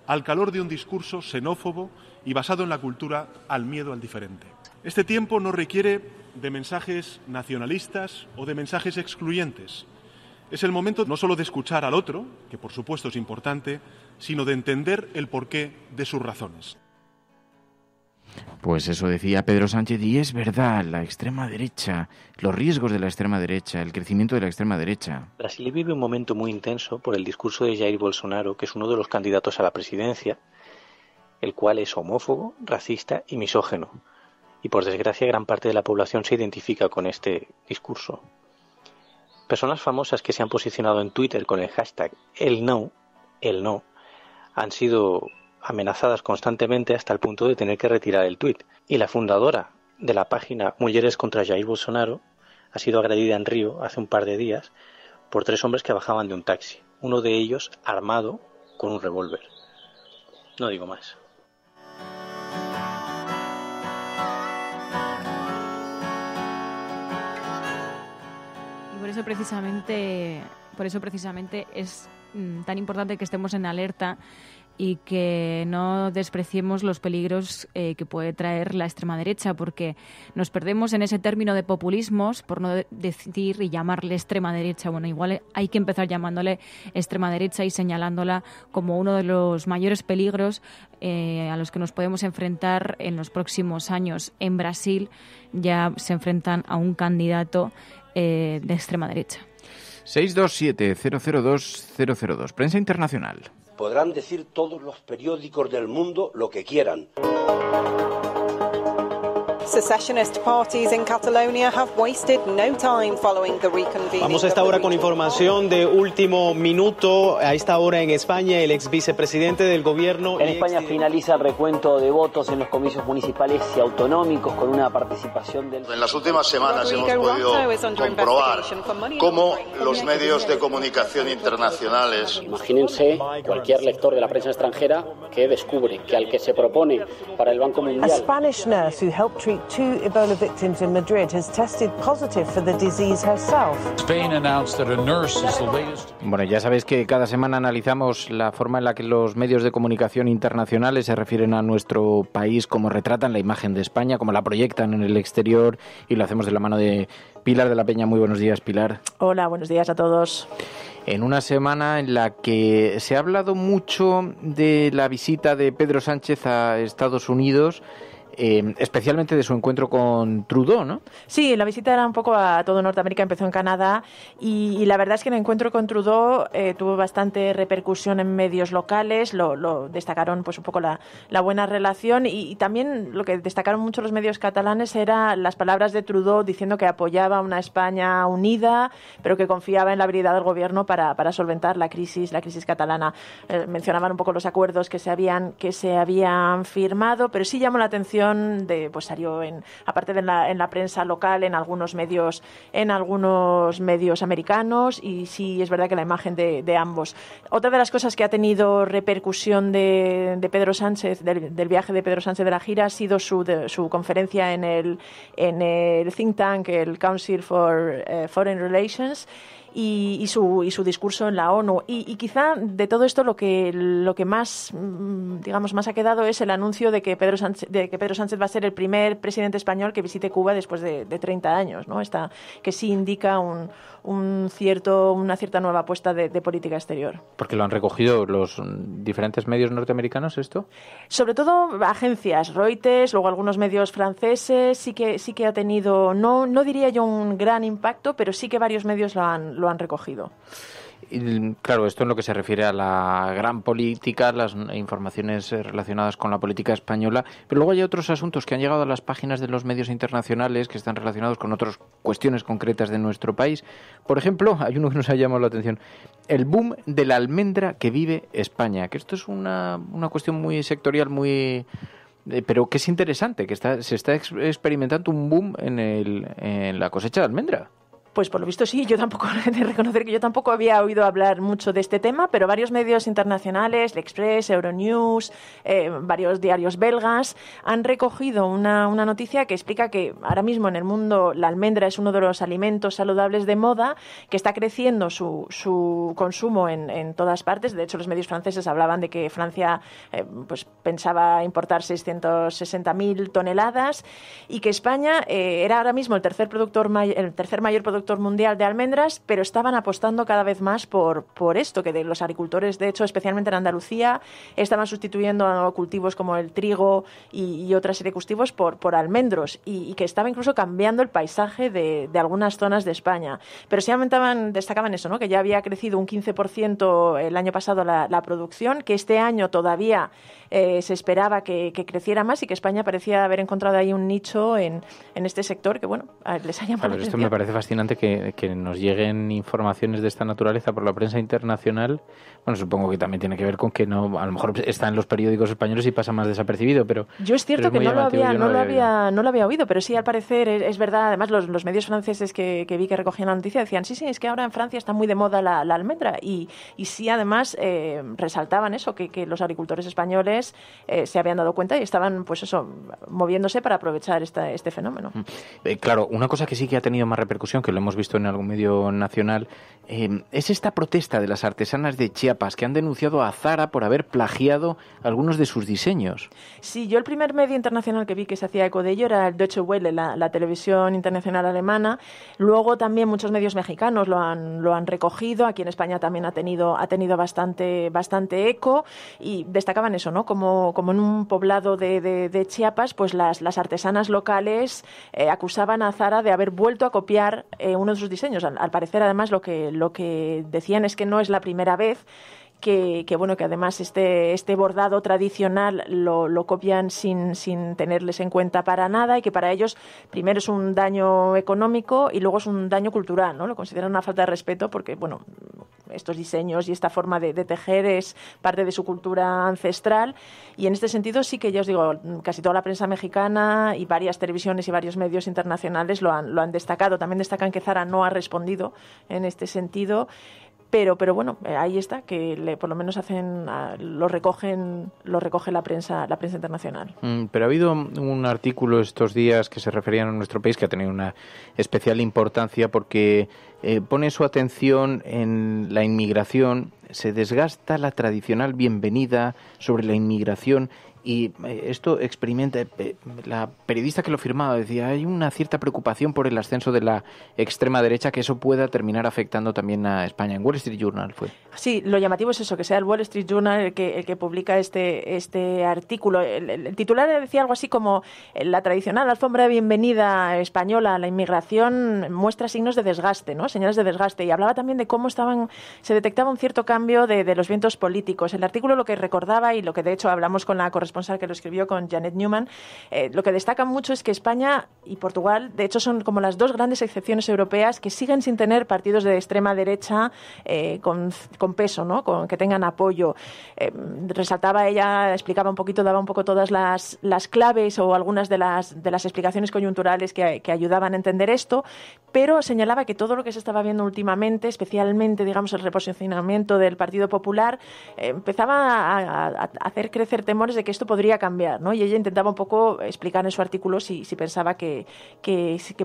al calor de un discurso xenófobo y basado en la cultura al miedo al diferente. Este tiempo no requiere de mensajes nacionalistas o de mensajes excluyentes. Es el momento no solo de escuchar al otro, que por supuesto es importante, sino de entender el porqué de sus razones. Pues eso decía Pedro Sánchez, y es verdad, la extrema derecha, los riesgos de la extrema derecha, el crecimiento de la extrema derecha. Brasil vive un momento muy intenso por el discurso de Jair Bolsonaro, que es uno de los candidatos a la presidencia, el cual es homófobo, racista y misógino. Y por desgracia gran parte de la población se identifica con este discurso. Personas famosas que se han posicionado en Twitter con el hashtag el no, han sido amenazadas constantemente hasta el punto de tener que retirar el tuit. Y la fundadora de la página Mujeres contra Jair Bolsonaro ha sido agredida en Río hace un par de días por 3 hombres que bajaban de un taxi, uno de ellos armado con un revólver. No digo más. Y por eso precisamente es tan importante que estemos en alerta y que no despreciemos los peligros que puede traer la extrema derecha, porque nos perdemos en ese término de populismos, por no decir y llamarle extrema derecha. Bueno, igual hay que empezar llamándole extrema derecha y señalándola como uno de los mayores peligros a los que nos podemos enfrentar en los próximos años. En Brasil ya se enfrentan a un candidato de extrema derecha. 627-002-002. Prensa internacional. Podrán decir todos los periódicos del mundo lo que quieran. Secessionist parties in Catalonia have wasted no time following the reconvening. Vamos a esta hora con información de último minuto. A esta hora en España, el ex vicepresidente del gobierno... En España finaliza el recuento de votos en los comicios municipales y autonómicos con una participación del... En las últimas semanas hemos podido comprobar cómo los medios de comunicación internacionales... Imagínense cualquier lector de la prensa extranjera que descubre que al que se propone para el Banco Mundial... A Spanish nurse who helped treat 2 Ebola victims in Madrid has tested positive for the disease herself. Spain announced that a nurse is the latest... Bueno, ya sabéis que cada semana analizamos la forma en la que los medios de comunicación internacionales se refieren a nuestro país, cómo retratan la imagen de España, cómo la proyectan en el exterior, y lo hacemos de la mano de Pilar de la Peña. Muy buenos días, Pilar. Hola, buenos días a todos. En una semana en la que se ha hablado mucho de la visita de Pedro Sánchez a Estados Unidos, especialmente de su encuentro con Trudeau, ¿no? Sí, la visita era un poco a todo Norteamérica, empezó en Canadá y la verdad es que el encuentro con Trudeau tuvo bastante repercusión en medios locales, lo destacaron pues un poco la buena relación y también lo que destacaron mucho los medios catalanes eran las palabras de Trudeau diciendo que apoyaba una España unida, pero que confiaba en la habilidad del gobierno para solventar la crisis catalana. Mencionaban un poco los acuerdos que se habían firmado, pero sí llamó la atención pues salió aparte de en la prensa local, en algunos medios americanos, y sí es verdad que la imagen de ambos. Otra de las cosas que ha tenido repercusión de Pedro Sánchez, del viaje de Pedro Sánchez de la gira, ha sido su conferencia en el think tank, el Council for Foreign Relations, y su discurso en la ONU. Y quizá de todo esto lo que más, más ha quedado es el anuncio de que Pedro Sánchez va a ser el primer presidente español que visite Cuba después de 30 años, ¿no? Que sí indica una cierta nueva apuesta de política exterior. ¿Porque lo han recogido los diferentes medios norteamericanos esto? Sobre todo agencias, Reuters, luego algunos medios franceses, sí que ha tenido, no diría yo un gran impacto, pero sí que varios medios lo han recogido. Y, claro, esto en lo que se refiere a la gran política, las informaciones relacionadas con la política española, pero luego hay otros asuntos que han llegado a las páginas de los medios internacionales que están relacionados con otras cuestiones concretas de nuestro país. Por ejemplo, hay uno que nos ha llamado la atención: el boom de la almendra que vive España, que esto es una cuestión muy sectorial, pero que es interesante, que se está experimentando un boom en la cosecha de almendra. Pues por lo visto sí, yo tampoco he de reconocer que yo tampoco había oído hablar mucho de este tema, pero varios medios internacionales, L'Express, Euronews, varios diarios belgas, han recogido una noticia que explica que ahora mismo en el mundo la almendra es uno de los alimentos saludables de moda, que está creciendo su consumo en todas partes. De hecho, los medios franceses hablaban de que Francia pues pensaba importar 660.000 toneladas y que España era ahora mismo el tercer mayor productor productor mundial de almendras, pero estaban apostando cada vez más por esto, que de los agricultores, de hecho, especialmente en Andalucía, estaban sustituyendo a cultivos como el trigo y otra serie de cultivos por almendros, y que estaba incluso cambiando el paisaje de algunas zonas de España. Pero sí destacaban eso, ¿no? Que ya había crecido un 15% el año pasado la producción, que este año todavía se esperaba que creciera más y que España parecía haber encontrado ahí un nicho en este sector que, bueno, les ha llamado la atención. Esto me parece fascinante que nos lleguen informaciones de esta naturaleza por la prensa internacional. Bueno, supongo que también tiene que ver con que no, a lo mejor está en los periódicos españoles y pasa más desapercibido, pero yo es cierto que no lo había oído, pero sí, al parecer es verdad. Además, los medios franceses que vi que recogían la noticia decían, sí, es que ahora en Francia está muy de moda la almendra, y sí, además resaltaban eso, que los agricultores españoles se habían dado cuenta y estaban, pues eso, moviéndose para aprovechar este fenómeno. Claro, una cosa que sí que ha tenido más repercusión, que lo hemos visto en algún medio nacional, es esta protesta de las artesanas de Chiapas que han denunciado a Zara por haber plagiado algunos de sus diseños. Sí, yo el primer medio internacional que vi que se hacía eco de ello era el Deutsche Welle, la televisión internacional alemana. Luego también muchos medios mexicanos lo han recogido. Aquí en España también ha tenido bastante eco, y destacaban eso, ¿no? Como en un poblado de Chiapas, pues las artesanas locales acusaban a Zara de haber vuelto a copiar uno de sus diseños. Al parecer, además, lo que decían es que no es la primera vez que además este bordado tradicional lo copian sin tenerles en cuenta para nada, y que para ellos primero es un daño económico y luego es un daño cultural, ¿no? Lo consideran una falta de respeto porque, bueno, estos diseños y esta forma de tejer es parte de su cultura ancestral, y en este sentido sí que ya os digo, casi toda la prensa mexicana y varias televisiones y varios medios internacionales lo han destacado. También destacan que Zara no ha respondido en este sentido. Pero bueno, ahí está, que por lo menos lo recoge la prensa internacional. Pero ha habido un artículo estos días que se referían a nuestro país que ha tenido una especial importancia porque pone su atención en la inmigración. Se desgasta la tradicional bienvenida sobre la inmigración. Y esto experimenta, la periodista que lo firmaba decía, hay una cierta preocupación por el ascenso de la extrema derecha, que eso pueda terminar afectando también a España. En Wall Street Journal fue. Sí, lo llamativo es eso, que sea el Wall Street Journal el que publica este artículo. El titular decía algo así como, la tradicional alfombra de bienvenida española a la inmigración muestra signos de desgaste, ¿no? Señales de desgaste. Y hablaba también de cómo se detectaba un cierto cambio de los vientos políticos. El artículo lo que recordaba, y lo que de hecho hablamos con la corresponsal que lo escribió, con Janet Newman, lo que destaca mucho es que España y Portugal, de hecho, son como las dos grandes excepciones europeas que siguen sin tener partidos de extrema derecha con peso, ¿no? Que tengan apoyo. Resaltaba ella, explicaba un poquito, daba un poco todas las claves o algunas de las explicaciones coyunturales que ayudaban a entender esto, pero señalaba que todo lo que se estaba viendo últimamente, especialmente, digamos, el reposicionamiento del Partido Popular, empezaba a hacer crecer temores de que esto podría cambiar, ¿no? Y ella intentaba un poco explicar en su artículo si pensaba que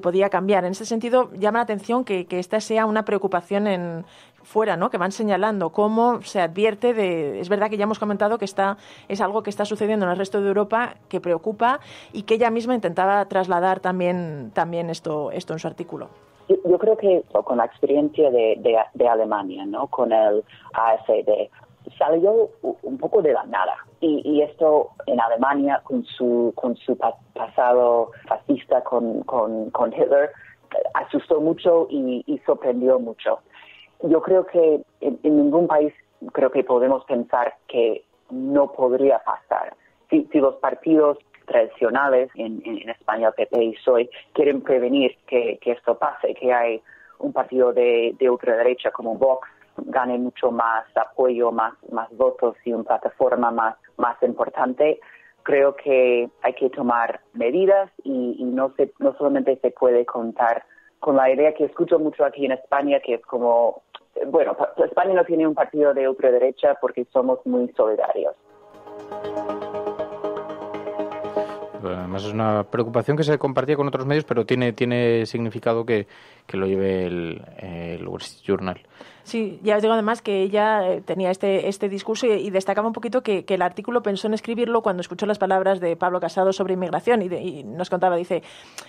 podía cambiar. En ese sentido, llama la atención que esta sea una preocupación fuera, ¿no? Que van señalando cómo se advierte es verdad que ya hemos comentado que es algo que está sucediendo en el resto de Europa, que preocupa, y que ella misma intentaba trasladar también esto en su artículo. Yo creo que con la experiencia de Alemania, ¿no? Con el AfD, salió un poco de la nada. Y esto en Alemania, con su pasado fascista con Hitler, asustó mucho y sorprendió mucho. Yo creo que en ningún país creo que podemos pensar que no podría pasar. Si los partidos tradicionales, en España el PP y PSOE, quieren prevenir que esto pase, que hay un partido de ultraderecha como Vox gane mucho más apoyo, más votos y una plataforma más importante, creo que hay que tomar medidas y no solamente se puede contar con la idea que escucho mucho aquí en España, que es como, bueno, España no tiene un partido de ultraderecha porque somos muy solidarios. Además es una preocupación que se compartía con otros medios, pero tiene significado que lo lleve el Wall Street Journal. Sí, ya os digo además que ella tenía este discurso y destacaba un poquito que el artículo pensó en escribirlo cuando escuchó las palabras de Pablo Casado sobre inmigración y nos contaba, dice,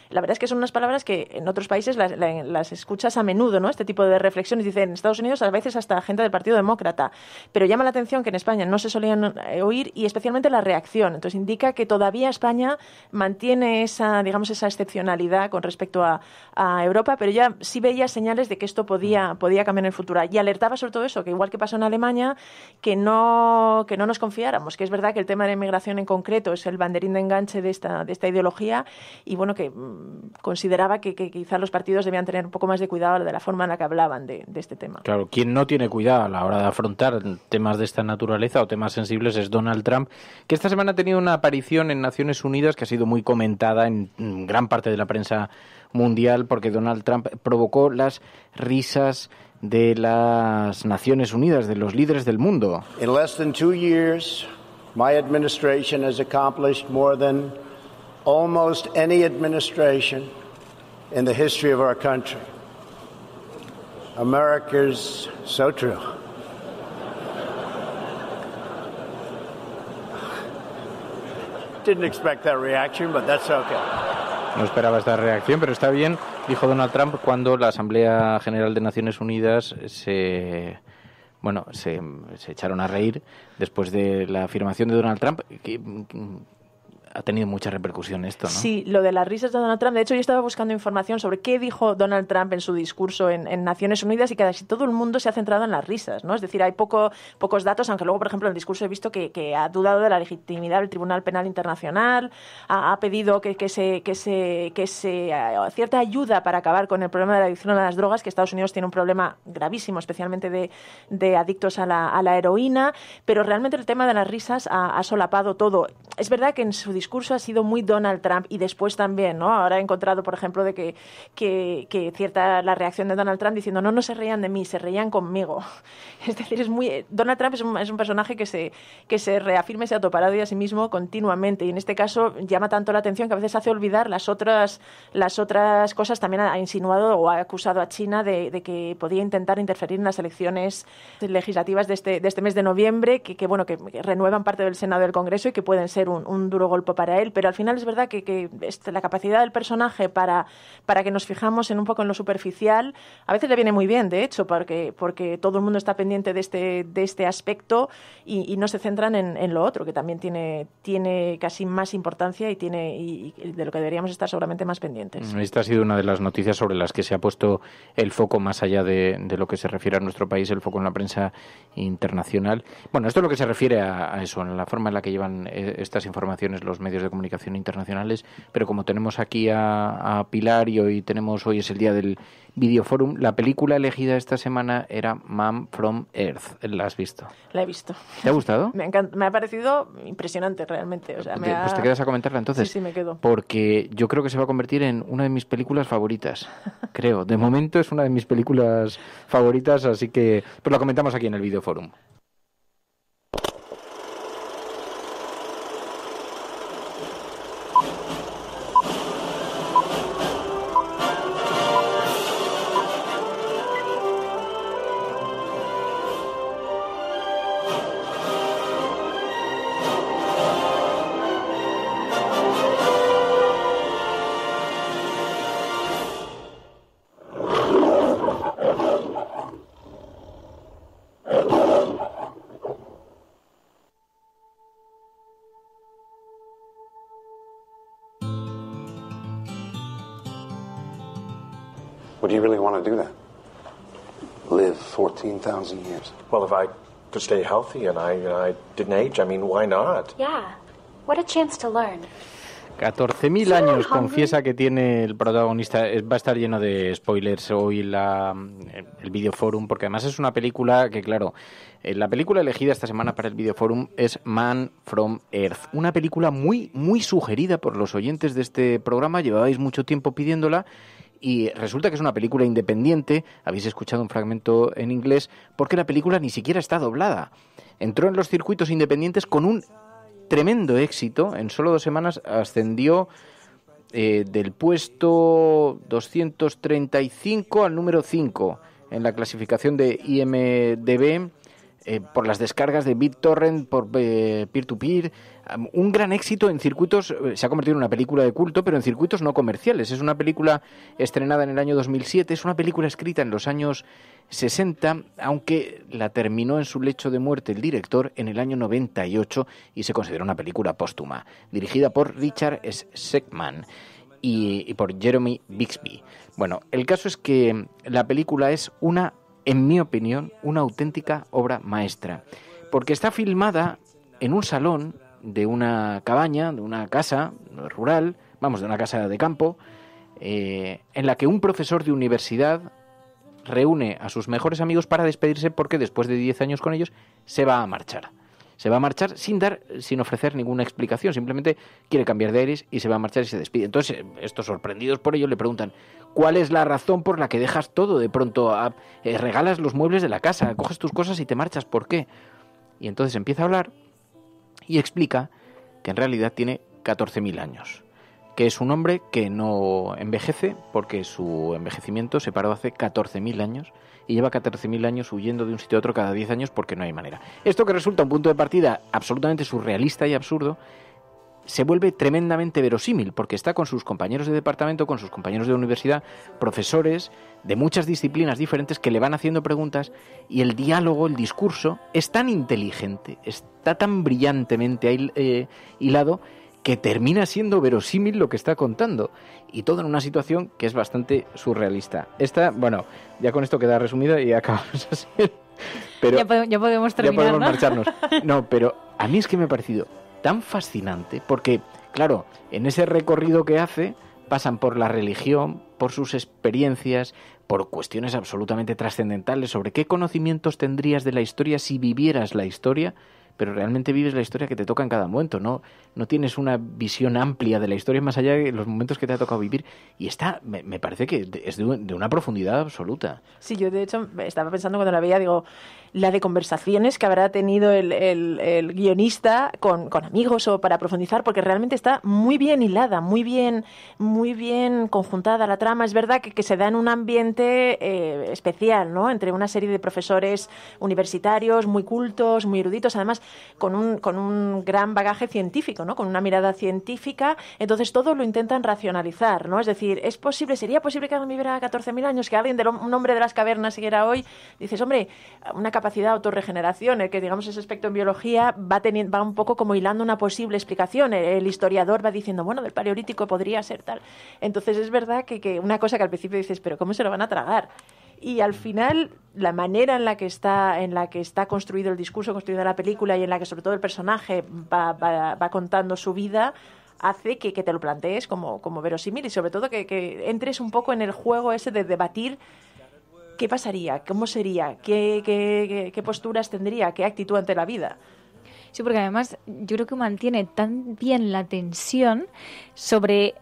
la verdad es que son unas palabras que en otros países las escuchas a menudo, ¿no? Este tipo de reflexiones, dice, en Estados Unidos a veces hasta gente del Partido Demócrata, pero llama la atención que en España no se solían oír y especialmente la reacción. Entonces indica que todavía España mantiene esa excepcionalidad con respecto a Europa, pero ya sí veía señales de que esto podía cambiar en el futuro. Y alertaba sobre todo eso, que igual que pasó en Alemania, que no nos confiáramos, que es verdad que el tema de la inmigración en concreto es el banderín de enganche de esta ideología y bueno, que consideraba que quizás los partidos debían tener un poco más de cuidado de la forma en la que hablaban de este tema. Claro, quien no tiene cuidado a la hora de afrontar temas de esta naturaleza o temas sensibles es Donald Trump, que esta semana ha tenido una aparición en Naciones Unidas que ha sido muy comentada en gran parte de la prensa mundial porque Donald Trump provocó las risas de las Naciones Unidas, de los líderes del mundo. In less than 2 years, my administration has accomplished more than almost any administration in the history of our country. America's so true. Didn't expect that reaction, but that's okay. No esperaba esta reacción, pero está bien, dijo Donald Trump cuando la Asamblea General de Naciones Unidas se echaron a reír después de la afirmación de Donald Trump, que ha tenido mucha repercusión esto, ¿no? Sí, lo de las risas de Donald Trump. De hecho, yo estaba buscando información sobre qué dijo Donald Trump en su discurso en Naciones Unidas y casi todo el mundo se ha centrado en las risas, ¿no? Es decir, hay pocos datos, aunque luego, por ejemplo, en el discurso he visto que ha dudado de la legitimidad del Tribunal Penal Internacional, ha pedido que se cierta ayuda para acabar con el problema de la adicción a las drogas, que Estados Unidos tiene un problema gravísimo, especialmente de adictos a la heroína, pero realmente el tema de las risas ha solapado todo. Es verdad que en su discurso ha sido muy Donald Trump y después también, ¿no? Ahora he encontrado, por ejemplo, de que cierta la reacción de Donald Trump diciendo no se reían de mí, se reían conmigo. Es decir, Donald Trump es un personaje que se reafirma y se autoparodia a sí mismo continuamente y en este caso llama tanto la atención que a veces hace olvidar las otras cosas. También ha insinuado o ha acusado a China de que podía intentar interferir en las elecciones legislativas de este mes de noviembre, que renuevan parte del Senado y del Congreso y que pueden ser un duro golpe para él, pero al final es verdad que la capacidad del personaje para que nos fijamos un poco en lo superficial, a veces le viene muy bien, de hecho, porque todo el mundo está pendiente de este aspecto y no se centran en lo otro, que también tiene casi más importancia y de lo que deberíamos estar seguramente más pendientes. Esta ha sido una de las noticias sobre las que se ha puesto el foco, más allá de lo que se refiere a nuestro país, el foco en la prensa internacional. Bueno, esto es lo que se refiere a eso, en la forma en la que llevan estas informaciones los medios de comunicación internacionales, pero como tenemos aquí a Pilar y hoy es el día del Videoforum, la película elegida esta semana era Man from Earth. ¿La has visto? La he visto. ¿Te ha gustado? Me ha parecido impresionante realmente. O sea, pues te quedas a comentarla entonces. Sí, me quedo. Porque yo creo que se va a convertir en una de mis películas favoritas. Creo. De momento es una de mis películas favoritas, así que pues la comentamos aquí en el Videoforum. Would you really want to do that? Live 14,000 years? Well, if I could stay healthy and I didn't age, I mean, why not? Yeah. What a chance to learn. 14.000 años confiesa que tiene el protagonista. Va a estar lleno de spoilers hoy el Videoforum, porque además es una película que, claro, la película elegida esta semana para el Videoforum es Man from Earth. Una película muy, muy sugerida por los oyentes de este programa. Llevabais mucho tiempo pidiéndola. Y resulta que es una película independiente, habéis escuchado un fragmento en inglés, porque la película ni siquiera está doblada. Entró en los circuitos independientes con un tremendo éxito. En solo 2 semanas ascendió del puesto 235 al número 5 en la clasificación de IMDb, por las descargas de BitTorrent, por peer-to-peer. Un gran éxito en circuitos. Se ha convertido en una película de culto, pero en circuitos no comerciales. Es una película estrenada en el año 2007, es una película escrita en los años 60, aunque la terminó en su lecho de muerte el director en el año 98 y se considera una película póstuma, dirigida por Richard Scheckman y por Jeremy Bixby. Bueno, el caso es que la película es en mi opinión, una auténtica obra maestra, porque está filmada en un salón de una cabaña, de una casa rural, de una casa de campo, en la que un profesor de universidad reúne a sus mejores amigos para despedirse, porque después de 10 años con ellos se va a marchar. Se va a marchar sin ofrecer ninguna explicación, simplemente quiere cambiar de aires y se va a marchar y se despide. Entonces, estos sorprendidos por ello le preguntan: ¿cuál es la razón por la que dejas todo de pronto? Regalas los muebles de la casa, coges tus cosas y te marchas, ¿por qué? Y entonces empieza a hablar y explica que en realidad tiene 14.000 años, que es un hombre que no envejece porque su envejecimiento se paró hace 14.000 años y lleva 14.000 años huyendo de un sitio a otro cada 10 años porque no hay manera. Esto, que resulta un punto de partida absolutamente surrealista y absurdo, se vuelve tremendamente verosímil, porque está con sus compañeros de departamento, con sus compañeros de universidad, profesores de muchas disciplinas diferentes que le van haciendo preguntas, y el diálogo, el discurso, es tan inteligente, está tan brillantemente hilado, que termina siendo verosímil lo que está contando, y todo en una situación que es bastante surrealista. Ya con esto queda resumida y acabamos así. Pero ya podemos terminar, ya podemos ¿no? marcharnos. No, pero a mí es que me ha parecido tan fascinante, porque, claro, en ese recorrido que hace, pasan por la religión, por sus experiencias, por cuestiones absolutamente trascendentales sobre qué conocimientos tendrías de la historia si vivieras la historia, pero realmente vives la historia que te toca en cada momento, no tienes una visión amplia de la historia más allá de los momentos que te ha tocado vivir, y me parece que es de una profundidad absoluta. Sí, yo de hecho estaba pensando cuando la veía, digo, la de conversaciones que habrá tenido el guionista con amigos o para profundizar, porque realmente está muy bien hilada, muy bien conjuntada la trama. Es verdad que se da en un ambiente especial, ¿no? Entre una serie de profesores universitarios muy cultos, muy eruditos, además con un gran bagaje científico, ¿no? Con una mirada científica. Entonces todo lo intentan racionalizar, ¿no? Es decir, sería posible que alguien viviera 14.000 años, que un hombre de las cavernas siguiera hoy. Dices, hombre, una capacidad de autorregeneración, que digamos ese aspecto en biología va un poco como hilando una posible explicación. El historiador va diciendo, bueno, del paleolítico podría ser tal. Entonces es verdad que una cosa que al principio dices, pero ¿cómo se lo van a tragar? Y al final, la manera en la que está construido el discurso, construida la película, y en la que sobre todo el personaje va contando su vida, hace que te lo plantees como verosímil, y sobre todo que entres un poco en el juego ese de debatir qué pasaría, cómo sería, qué posturas tendría, qué actitud ante la vida. Sí, porque además yo creo que mantiene tan bien la tensión sobre...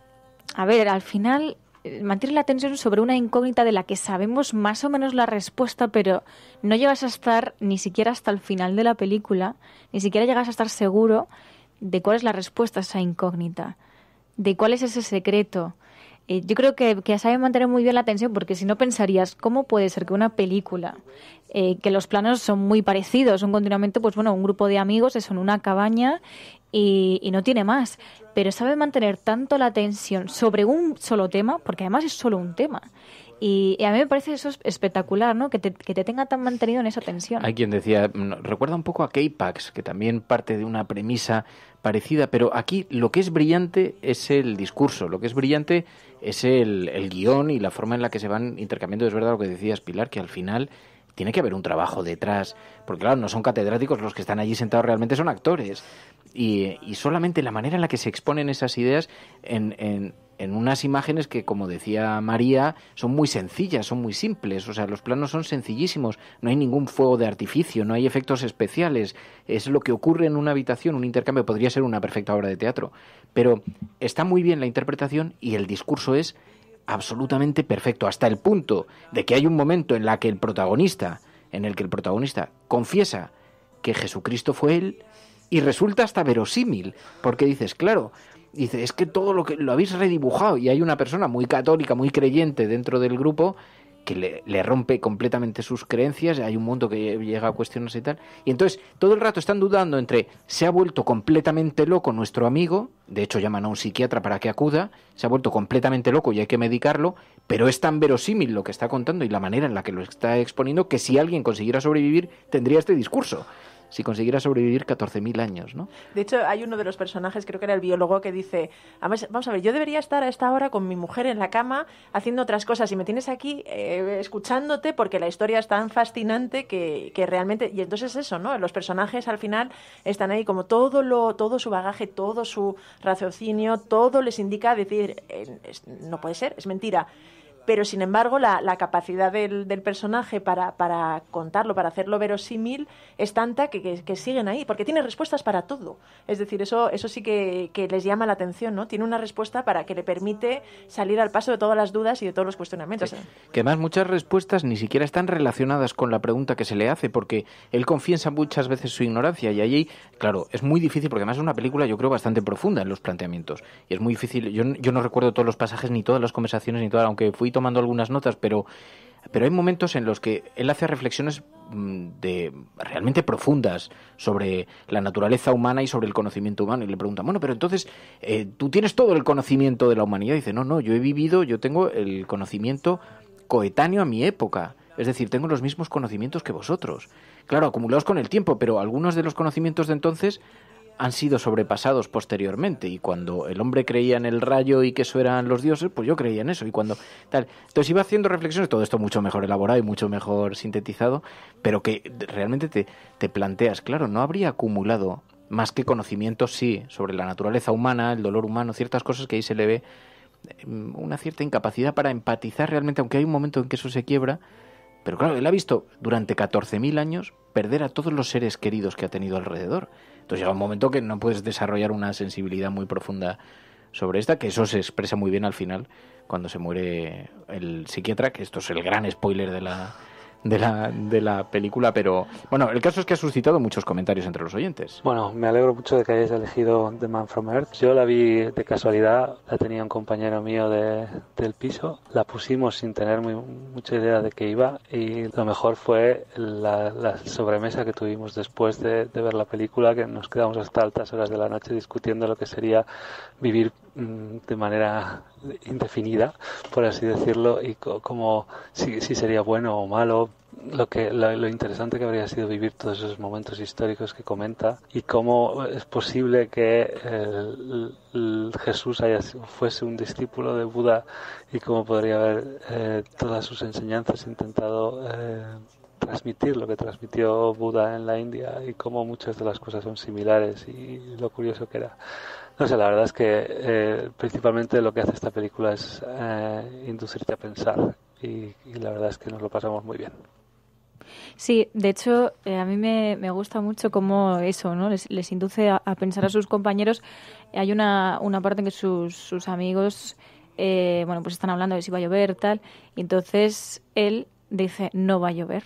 A ver, al final... mantiene la tensión sobre una incógnita de la que sabemos más o menos la respuesta, pero no llegas a estar ni siquiera hasta el final de la película, ni siquiera llegas a estar seguro de cuál es la respuesta a esa incógnita, de cuál es ese secreto. Yo creo que sabe mantener muy bien la tensión, porque si no pensarías, ¿cómo puede ser que una película, que los planos son muy parecidos, son continuamente, un grupo de amigos, eso, en una cabaña y no tiene más, pero sabe mantener tanto la tensión sobre un solo tema, porque además es solo un tema, y a mí me parece eso espectacular, ¿no? Que te tenga tan mantenido en esa tensión. Hay quien decía, recuerda un poco a K-Pax, que también parte de una premisa parecida, pero aquí lo que es brillante es el discurso, lo que es brillante es el guión y la forma en la que se van intercambiando. Es verdad lo que decías, Pilar, que al final tiene que haber un trabajo detrás, porque claro, no son catedráticos los que están allí sentados, realmente son actores, y solamente la manera en la que se exponen esas ideas en unas imágenes que, como decía María, son muy sencillas, son muy simples, o sea, los planos son sencillísimos, no hay ningún fuego de artificio, no hay efectos especiales, es lo que ocurre en una habitación, un intercambio, podría ser una perfecta obra de teatro, pero está muy bien la interpretación y el discurso es absolutamente perfecto, hasta el punto de que hay un momento en el que el protagonista confiesa que Jesucristo fue él, Y resulta hasta verosímil, porque dices, claro, dice, es que todo lo habéis redibujado, y hay una persona muy católica, muy creyente dentro del grupo que le rompe completamente sus creencias, hay un mundo que llega a cuestiones y tal, y entonces todo el rato están dudando entre se ha vuelto completamente loco nuestro amigo, de hecho llaman a un psiquiatra para que acuda, se ha vuelto completamente loco y hay que medicarlo, pero es tan verosímil lo que está contando y la manera en la que lo está exponiendo que si alguien consiguiera sobrevivir tendría este discurso. Si consiguiera sobrevivir 14.000 años, ¿no? De hecho, hay uno de los personajes, creo que era el biólogo, que dice, vamos a ver, yo debería estar a esta hora con mi mujer en la cama haciendo otras cosas y me tienes aquí escuchándote porque la historia es tan fascinante que realmente... Y entonces eso, ¿no? Los personajes al final están ahí como todo su bagaje, todo su raciocinio, todo les indica decir, no puede ser, es mentira. Pero, sin embargo, la capacidad del personaje para contarlo, para hacerlo verosímil, es tanta que siguen ahí, porque tiene respuestas para todo. Es decir, eso sí que les llama la atención, ¿no? Tiene una respuesta para que le permite salir al paso de todas las dudas y de todos los cuestionamientos. Sí. Que además muchas respuestas ni siquiera están relacionadas con la pregunta que se le hace, porque él confiesa muchas veces su ignorancia, y allí, claro, es muy difícil, porque además es una película, yo creo, bastante profunda en los planteamientos. Y es muy difícil, yo no recuerdo todos los pasajes, ni todas las conversaciones, ni todas, aunque fui tomando algunas notas, pero hay momentos en los que él hace reflexiones realmente profundas sobre la naturaleza humana y sobre el conocimiento humano, y le preguntan, bueno, pero entonces tú tienes todo el conocimiento de la humanidad, y dice, no, yo tengo el conocimiento coetáneo a mi época, es decir, tengo los mismos conocimientos que vosotros, claro, acumulados con el tiempo, pero algunos de los conocimientos de entonces han sido sobrepasados posteriormente, y cuando el hombre creía en el rayo y que eso eran los dioses, pues yo creía en eso, y cuando tal, entonces iba haciendo reflexiones, todo esto mucho mejor elaborado y mucho mejor sintetizado, pero que realmente te planteas, claro, no habría acumulado más que conocimientos, sí, sobre la naturaleza humana, el dolor humano, ciertas cosas que ahí se le ve una cierta incapacidad para empatizar realmente, aunque hay un momento en que eso se quiebra, pero claro, él ha visto durante 14.000 años perder a todos los seres queridos que ha tenido alrededor. Entonces llega un momento que no puedes desarrollar una sensibilidad muy profunda sobre esta, que eso se expresa muy bien al final, cuando se muere el psiquiatra, que esto es el gran spoiler de la película, pero bueno, el caso es que ha suscitado muchos comentarios entre los oyentes. Bueno, me alegro mucho de que hayáis elegido The Man from Earth. Yo la vi de casualidad, la tenía un compañero mío del piso, la pusimos sin tener mucha idea de qué iba, y lo mejor fue la sobremesa que tuvimos después de ver la película, que nos quedamos hasta altas horas de la noche discutiendo lo que sería vivir de manera indefinida, por así decirlo, y como si sería bueno o malo, lo interesante que habría sido vivir todos esos momentos históricos que comenta, y cómo es posible que Jesús fuese un discípulo de Buda, y cómo podría haber todas sus enseñanzas intentado transmitir lo que transmitió Buda en la India, y cómo muchas de las cosas son similares, y lo curioso que era. No sé, la verdad es que principalmente lo que hace esta película es inducirte a pensar, y la verdad es que nos lo pasamos muy bien. Sí, de hecho, a mí me gusta mucho cómo eso, ¿no? Les induce a pensar a sus compañeros. Hay una parte en que sus amigos, pues están hablando de si va a llover, tal, y entonces él dice, no va a llover.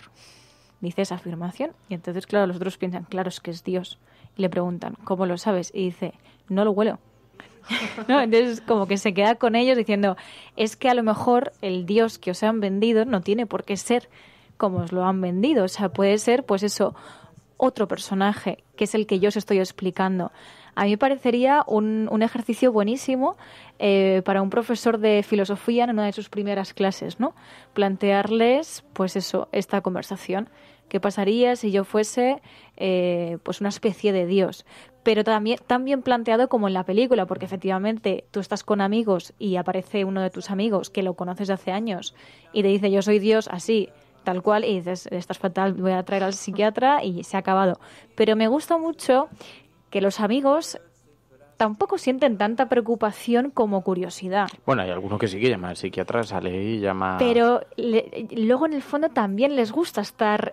Dice esa afirmación, y entonces, claro, los otros piensan, claro, es que es Dios. Y le preguntan, ¿cómo lo sabes? Y dice, no lo huelo. ¿No? Entonces como que se queda con ellos diciendo, es que a lo mejor el Dios que os han vendido no tiene por qué ser como os lo han vendido, o sea, puede ser pues eso, otro personaje que es el que yo os estoy explicando. A mí me parecería un ejercicio buenísimo para un profesor de filosofía en una de sus primeras clases, ¿no? Plantearles pues eso, esta conversación. ¿Qué pasaría si yo fuese pues una especie de Dios? Pero también tan bien planteado como en la película, porque efectivamente tú estás con amigos y aparece uno de tus amigos que lo conoces de hace años y te dice yo soy Dios así, tal cual, y dices estás fatal, voy a traer al psiquiatra y se ha acabado. Pero me gusta mucho que los amigos tampoco sienten tanta preocupación como curiosidad. Bueno, hay alguno que sí que llama al psiquiatra, sale y llama... Pero luego en el fondo también les gusta estar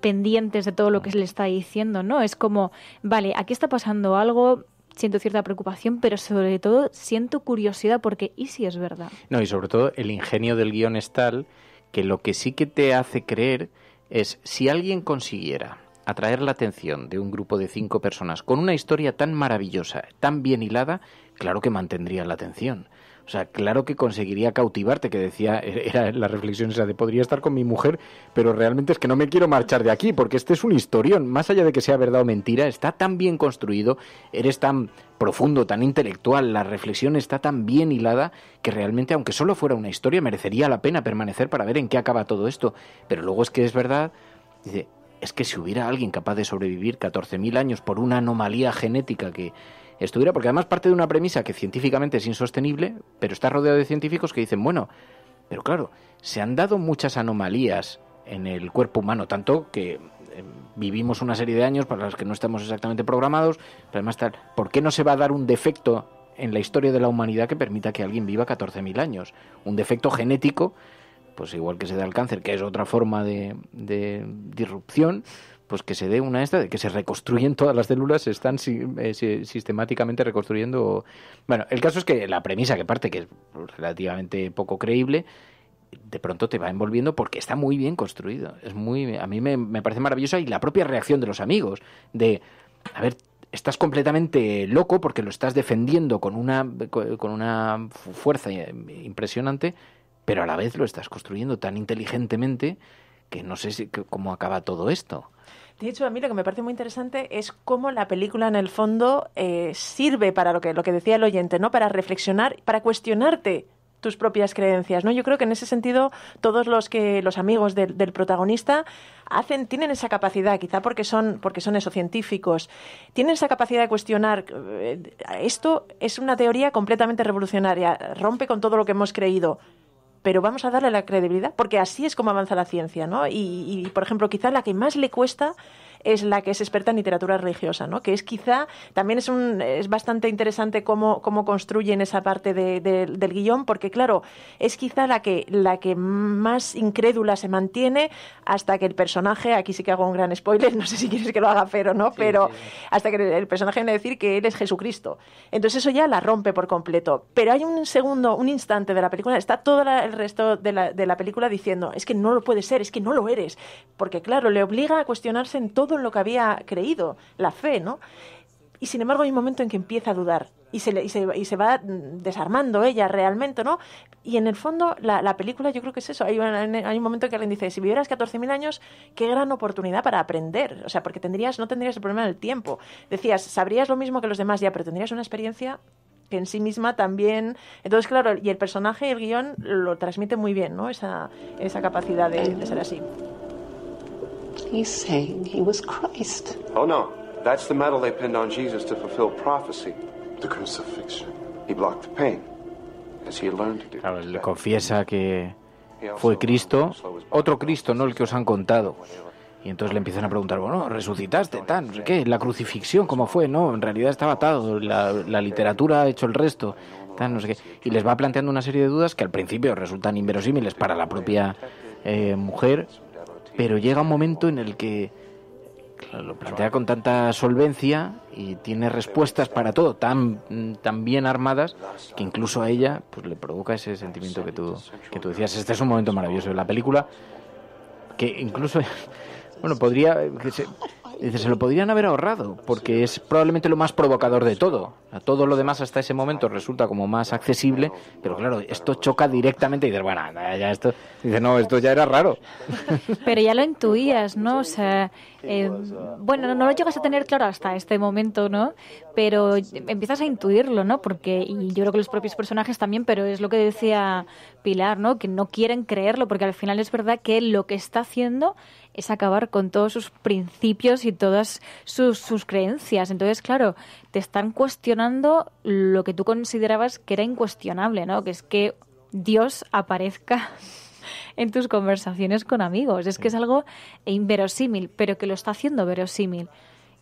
pendientes de todo lo que se le está diciendo, ¿no? Es como, vale, aquí está pasando algo, siento cierta preocupación, pero sobre todo siento curiosidad porque ¿y si es verdad? No, y sobre todo el ingenio del guión es tal que lo que sí que te hace creer es si alguien consiguiera atraer la atención de un grupo de 5 personas con una historia tan maravillosa, tan bien hilada, claro que mantendría la atención. O sea, claro que conseguiría cautivarte, que decía, era la reflexión esa de podría estar con mi mujer, pero realmente es que no me quiero marchar de aquí, porque este es un historión, más allá de que sea verdad o mentira, está tan bien construido, eres tan profundo, tan intelectual, la reflexión está tan bien hilada, que realmente, aunque solo fuera una historia, merecería la pena permanecer para ver en qué acaba todo esto. Pero luego es que es verdad, dice, es que si hubiera alguien capaz de sobrevivir 14.000 años por una anomalía genética que estuviera, porque además parte de una premisa que científicamente es insostenible, pero está rodeado de científicos que dicen, bueno, pero claro, se han dado muchas anomalías en el cuerpo humano, tanto que vivimos una serie de años para los que no estamos exactamente programados, pero además tal, ¿por qué no se va a dar un defecto en la historia de la humanidad que permita que alguien viva 14.000 años? Un defecto genético, pues igual que se da el cáncer, que es otra forma de disrupción, pues que se dé una esta de que se reconstruyen todas las células, se están sistemáticamente reconstruyendo. Bueno, el caso es que la premisa que parte, que es relativamente poco creíble, de pronto te va envolviendo porque está muy bien construido. Es muy, a mí me parece maravillosa, y la propia reacción de los amigos de, a ver, estás completamente loco porque lo estás defendiendo con una fuerza impresionante, pero a la vez lo estás construyendo tan inteligentemente que no sé cómo acaba todo esto. De hecho, a mí lo que me parece muy interesante es cómo la película, en el fondo, sirve para lo que decía el oyente, ¿no? Para reflexionar, para cuestionarte tus propias creencias, ¿no? Yo creo que en ese sentido todos los amigos del protagonista tienen esa capacidad, quizá porque son esos científicos, tienen esa capacidad de cuestionar. Esto es una teoría completamente revolucionaria, rompe con todo lo que hemos creído, pero vamos a darle la credibilidad, porque así es como avanza la ciencia, ¿no? Y por ejemplo, quizá la que más le cuesta es la que es experta en literatura religiosa, ¿no? Que es quizá, también es bastante interesante cómo construyen esa parte del guión, porque claro, es quizá la que más incrédula se mantiene hasta que el personaje, aquí sí que hago un gran spoiler, no sé si quieres que lo haga Fer o no, pero hasta que el personaje viene a decir que él es Jesucristo. Entonces eso ya la rompe por completo. Pero hay un instante de la película, está todo el resto de la película diciendo, es que no lo puede ser, es que no lo eres, porque claro, le obliga a cuestionarse en todo lo que había creído, la fe, ¿no? Y sin embargo hay un momento en que empieza a dudar y se va desarmando ella realmente, ¿no? Y en el fondo la película, yo creo que es eso. Hay un momento en que alguien dice, si vivieras 14.000 años, qué gran oportunidad para aprender. O sea, porque no tendrías el problema del tiempo. Decías, sabrías lo mismo que los demás ya, pero tendrías una experiencia que en sí misma también. Entonces, claro, y el personaje y el guión lo transmite muy bien, ¿no? Esa capacidad de ser así. He's saying he was Christ. Oh, no. That's the medal they pinned on Jesus to fulfill prophecy. The crucifixion. He blocked the pain, as he had learned to do. Claro, él le confiesa que fue Cristo, otro Cristo, no el que os han contado. Y entonces le empiezan a preguntar, bueno, resucitaste, tal, no sé qué, la crucifixión, ¿cómo fue? No, en realidad estaba atado, la literatura ha hecho el resto, tal, no sé qué. Y les va planteando una serie de dudas que al principio resultan inverosímiles para la propia mujer, pero llega un momento en el que lo plantea con tanta solvencia y tiene respuestas para todo tan bien armadas que incluso a ella pues le provoca ese sentimiento que tú decías. Este es un momento maravilloso de la película que incluso bueno, se lo podrían haber ahorrado, porque es probablemente lo más provocador de todo. Todo lo demás hasta ese momento resulta como más accesible, pero claro, esto choca directamente y dices, bueno, ya esto, dice, no, esto ya era raro. Pero ya lo intuías, ¿no? O sea, bueno, no lo llegas a tener claro hasta este momento, ¿no? Pero empiezas a intuirlo, ¿no? Porque, y yo creo que los propios personajes también, pero es lo que decía Pilar, ¿no? Que no quieren creerlo, porque al final es verdad que lo que está haciendo es acabar con todos sus principios y todas sus creencias. Entonces, claro, te están cuestionando lo que tú considerabas que era incuestionable, ¿no? Que es que Dios aparezca en tus conversaciones con amigos. Es que es algo inverosímil, pero que lo está haciendo verosímil.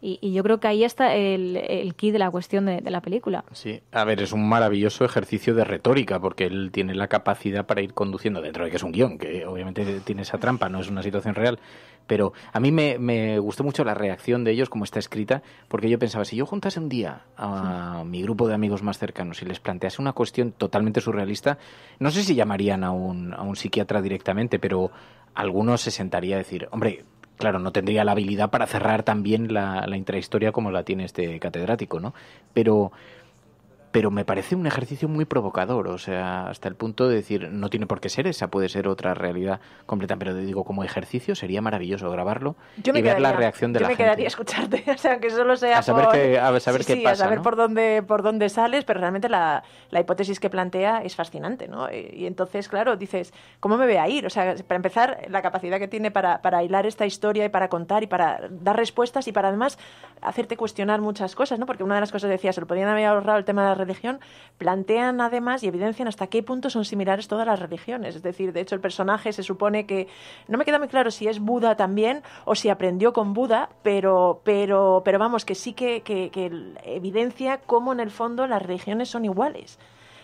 Y yo creo que ahí está el key de la cuestión de la película. Sí, a ver, es un maravilloso ejercicio de retórica, porque él tiene la capacidad para ir conduciendo, dentro de que es un guión, que obviamente tiene esa trampa, no es una situación real, pero a mí me gustó mucho la reacción de ellos, como está escrita, porque yo pensaba, si yo juntase un día a mi grupo de amigos más cercanos y les plantease una cuestión totalmente surrealista, no sé si llamarían a un psiquiatra directamente, pero algunos se sentaría a decir, hombre, claro, no tendría la habilidad para cerrar también la intrahistoria como la tiene este catedrático, ¿no? Pero me parece un ejercicio muy provocador, o sea, hasta el punto de decir, no tiene por qué ser esa, puede ser otra realidad completa, pero digo, como ejercicio sería maravilloso grabarlo y ver la reacción de la gente. Yo me quedaría a escucharte, o sea, que solo sea a saber qué pasa, a saber, ¿no? por dónde sales, pero realmente la hipótesis que plantea es fascinante, ¿no? Y entonces, claro, dices, ¿cómo me voy a ir? O sea, para empezar, la capacidad que tiene para hilar esta historia y para contar y para dar respuestas y para además hacerte cuestionar muchas cosas, ¿no? Porque una de las cosas decía, se lo podían haber ahorrado el tema de la religión, plantean además y evidencian hasta qué punto son similares todas las religiones. Es decir, de hecho el personaje se supone que, no me queda muy claro si es Buda también o si aprendió con Buda, pero vamos, que sí que evidencia cómo en el fondo las religiones son iguales.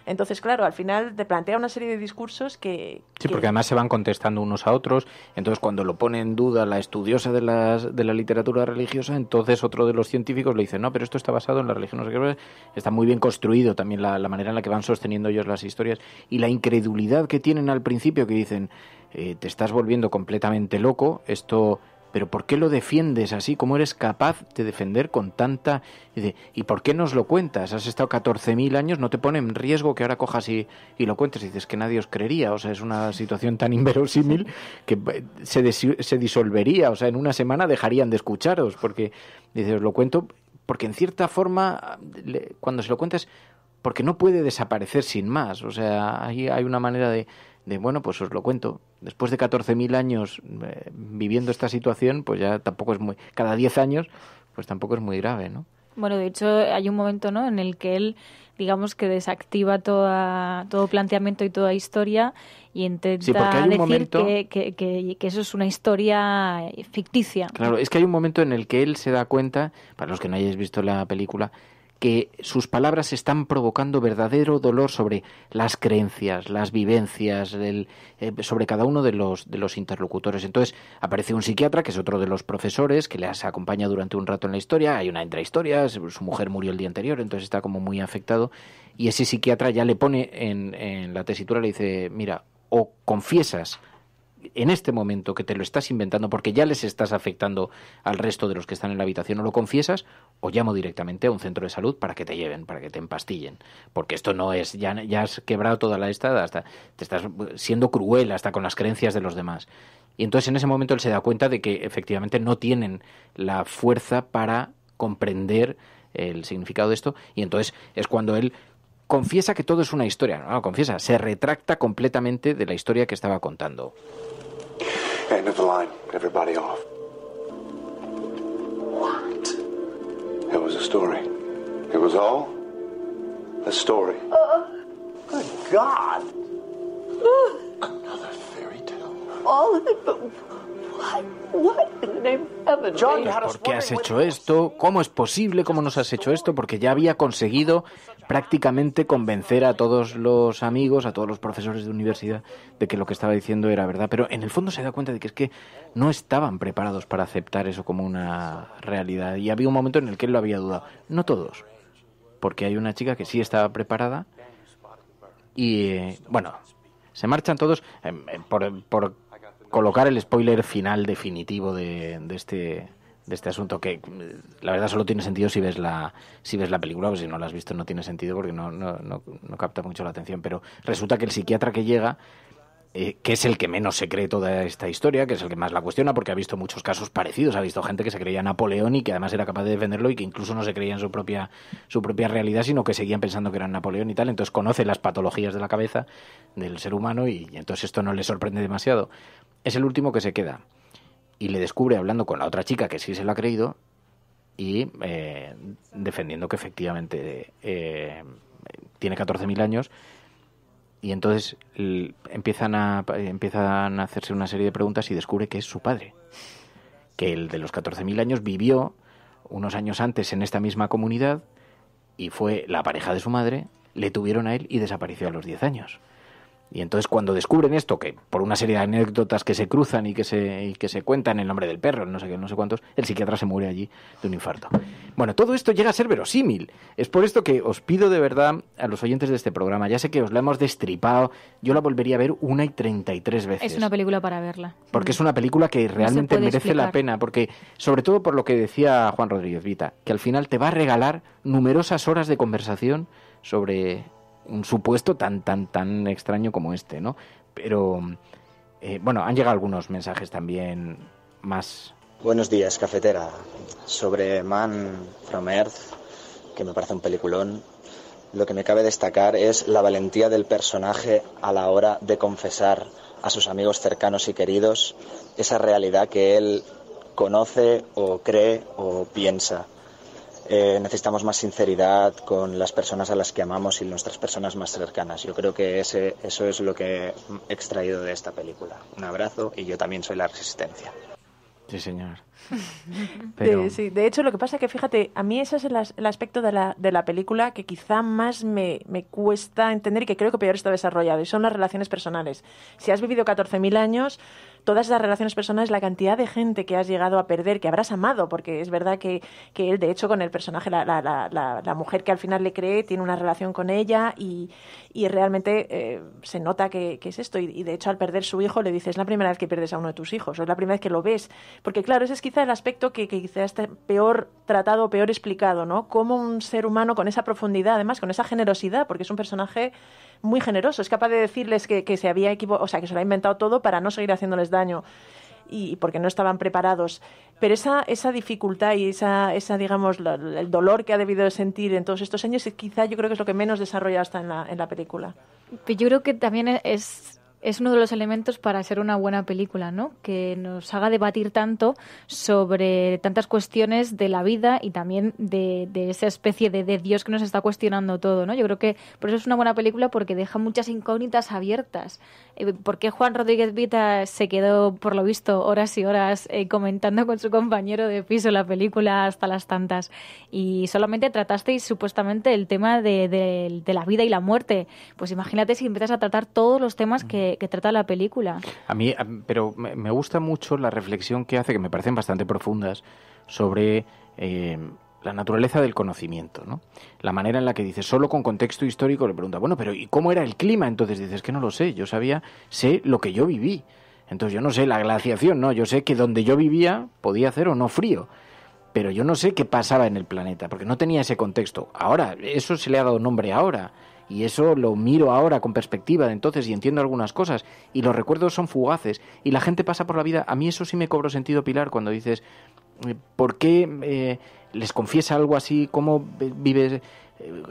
Entonces, claro, al final te plantea una serie de discursos que... Sí, porque además se van contestando unos a otros. Entonces, cuando lo pone en duda la estudiosa de la literatura religiosa, entonces otro de los científicos le dice, no, pero esto está basado en la religión. No sé qué. Está muy bien construido también la manera en la que van sosteniendo ellos las historias. Y la incredulidad que tienen al principio, que dicen, te estás volviendo completamente loco, esto... ¿Pero por qué lo defiendes así? ¿Cómo eres capaz de defender con tanta...? ¿Y por qué nos lo cuentas? Has estado 14.000 años, no te pone en riesgo que ahora cojas y lo cuentes. Y dices que nadie os creería. O sea, es una situación tan inverosímil que se disolvería. O sea, en una semana dejarían de escucharos. Porque, dices, os lo cuento porque en cierta forma, cuando se lo cuentas, porque no puede desaparecer sin más. O sea, hay una manera de bueno, pues os lo cuento. Después de 14.000 años viviendo esta situación, pues ya tampoco es muy... Cada 10 años, pues tampoco es muy grave, ¿no? Bueno, de hecho, hay un momento, ¿no?, en el que él, digamos, que desactiva todo planteamiento y toda historia y intenta decir momento... que eso es una historia ficticia. Claro, es que hay un momento en el que él se da cuenta, para los que no hayáis visto la película, que sus palabras están provocando verdadero dolor sobre las creencias, las vivencias, sobre cada uno de los interlocutores. Entonces aparece un psiquiatra, que es otro de los profesores, que les acompaña durante un rato en la historia. Hay una intrahistoria, su mujer murió el día anterior, entonces está como muy afectado. Y ese psiquiatra ya le pone en la tesitura, le dice, mira, o confiesas en este momento que te lo estás inventando porque ya les estás afectando al resto de los que están en la habitación, o lo confiesas, o llamo directamente a un centro de salud para que te lleven, para que te empastillen, porque esto no es, ya has quebrado toda la estada, hasta te estás siendo cruel hasta con las creencias de los demás. Y entonces en ese momento él se da cuenta de que efectivamente no tienen la fuerza para comprender el significado de esto, y entonces es cuando él confiesa que todo es una historia. No, confiesa, se retracta completamente de la historia que estaba contando. End of the line. Everybody off. What? It was a story. It was all a story. Good God. Another fairy tale. All of it, but what in the name of heaven? John, ¿por qué has hecho esto? ¿Cómo es posible? ¿Cómo nos has hecho esto? Porque ya había conseguido prácticamente convencer a todos los amigos, a todos los profesores de universidad, de que lo que estaba diciendo era verdad. Pero en el fondo se da cuenta de que es que no estaban preparados para aceptar eso como una realidad. Y había un momento en el que él lo había dudado. No todos, porque hay una chica que sí estaba preparada y, bueno, se marchan todos por colocar el spoiler final definitivo de este asunto, que la verdad solo tiene sentido si ves la película, porque si no la has visto no tiene sentido porque no capta mucho la atención. Pero resulta que el psiquiatra que llega, que es el que menos se cree toda esta historia, que es el que más la cuestiona, porque ha visto muchos casos parecidos, ha visto gente que se creía Napoleón y que además era capaz de defenderlo y que incluso no se creía en su propia realidad, sino que seguían pensando que era Napoleón y tal. Entonces conoce las patologías de la cabeza del ser humano y entonces esto no le sorprende demasiado. Es el último que se queda y le descubre hablando con la otra chica que sí se lo ha creído y defendiendo que efectivamente tiene 14.000 años. Y entonces empiezan a hacerse una serie de preguntas y descubre que es su padre, que el de los 14.000 años vivió unos años antes en esta misma comunidad y fue la pareja de su madre, le tuvieron a él y desapareció a los 10 años. Y entonces cuando descubren esto, que por una serie de anécdotas que se cruzan y que se cuentan, el nombre del perro, no sé qué, no sé cuántos, el psiquiatra se muere allí de un infarto. Bueno, todo esto llega a ser verosímil. Es por esto que os pido de verdad a los oyentes de este programa, ya sé que os la hemos destripado, yo la volvería a ver 1:33 veces. Es una película para verla. Porque es una película que realmente merece explicar. la pena, porque sobre todo por lo que decía Juan Rodríguez Vita, que al final te va a regalar numerosas horas de conversación sobre un supuesto tan extraño como este, ¿no? Pero, bueno, han llegado algunos mensajes también más. Buenos días, cafetera. Sobre Man from Earth, que me parece un peliculón, lo que me cabe destacar es la valentía del personaje a la hora de confesar a sus amigos cercanos y queridos esa realidad que él conoce o cree o piensa. Necesitamos más sinceridad con las personas a las que amamos y nuestras personas más cercanas. Yo creo que eso es lo que he extraído de esta película. Un abrazo, y yo también soy la Resistencia. Sí, señor. Pero... Sí, de hecho, lo que pasa es que, fíjate, a mí ese es el aspecto de la película que quizá más me cuesta entender y que creo que peor está desarrollado, y son las relaciones personales. Si has vivido 14.000 años, todas esas relaciones personales, la cantidad de gente que has llegado a perder, que habrás amado, porque es verdad que él, de hecho, con el personaje, la mujer que al final le cree, tiene una relación con ella y realmente se nota que es esto. Y de hecho, al perder su hijo, le dice, es la primera vez que pierdes a uno de tus hijos, o es la primera vez que lo ves. Porque claro, ese es quizá el aspecto que quizá está peor tratado, peor explicado, ¿no? Cómo un ser humano con esa profundidad, además, con esa generosidad, porque es un personaje muy generoso, es capaz de decirles que se había equivocado, o sea, que se lo ha inventado todo para no seguir haciéndoles daño y porque no estaban preparados. Pero esa dificultad y esa digamos, el dolor que ha debido de sentir en todos estos años, quizá yo creo que es lo que menos desarrolla está en la película. Pero yo creo que también es uno de los elementos para ser una buena película, ¿no? Que nos haga debatir tanto sobre tantas cuestiones de la vida y también de esa especie de Dios que nos está cuestionando todo, ¿no? Yo creo que por eso es una buena película, porque deja muchas incógnitas abiertas. ¿Por qué Juan Rodríguez Vita se quedó, por lo visto, horas y horas comentando con su compañero de piso la película hasta las tantas? Y solamente tratasteis supuestamente el tema de la vida y la muerte. Pues imagínate si empiezas a tratar todos los temas que trata la película. A mí, pero me gusta mucho la reflexión que hace, que me parecen bastante profundas, sobre la naturaleza del conocimiento, ¿no? La manera en la que dice, solo con contexto histórico, le pregunta, bueno, pero ¿y cómo era el clima? Entonces dices, que no lo sé, sé lo que yo viví. Entonces yo no sé la glaciación, no, yo sé que donde yo vivía podía hacer o no frío, pero yo no sé qué pasaba en el planeta, porque no tenía ese contexto. Ahora, eso se le ha dado nombre ahora, y eso lo miro ahora con perspectiva de entonces y entiendo algunas cosas, y los recuerdos son fugaces, y la gente pasa por la vida. A mí eso sí me cobró sentido, Pilar, cuando dices, ¿por qué les confiesa algo así? ¿Cómo vives?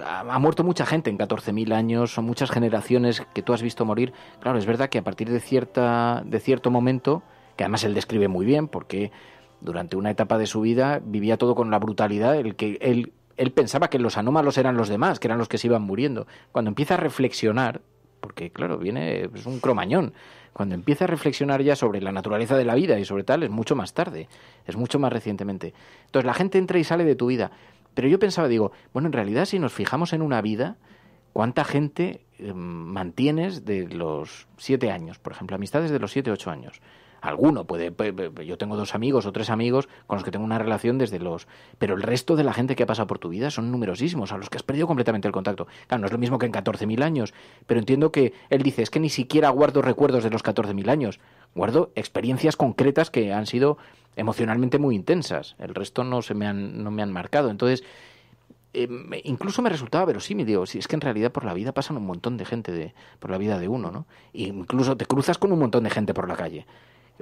Ha muerto mucha gente en 14.000 años, son muchas generaciones que tú has visto morir. Claro, es verdad que a partir de cierto momento, que además él describe muy bien, porque durante una etapa de su vida vivía todo con la brutalidad, él pensaba que los anómalos eran los demás, que eran los que se iban muriendo. Cuando empieza a reflexionar, porque claro, es un cromañón, cuando empieza a reflexionar ya sobre la naturaleza de la vida y sobre tal, es mucho más tarde, es mucho más recientemente. Entonces la gente entra y sale de tu vida. Pero yo pensaba, bueno, en realidad si nos fijamos en una vida, ¿cuánta gente mantienes de los 7 años? Por ejemplo, amistades de los 7, 8 años. Alguno yo tengo 2 amigos o 3 amigos con los que tengo una relación pero el resto de la gente que ha pasado por tu vida son numerosísimos, a los que has perdido completamente el contacto. Claro, no es lo mismo que en 14.000 años, pero entiendo que él dice, es que ni siquiera guardo recuerdos de los 14.000 años, guardo experiencias concretas que han sido emocionalmente muy intensas, el resto no me han marcado. Entonces, incluso me resultaba verosímil, si es que en realidad por la vida pasan un montón de gente por la vida de uno, ¿no? E incluso te cruzas con un montón de gente por la calle.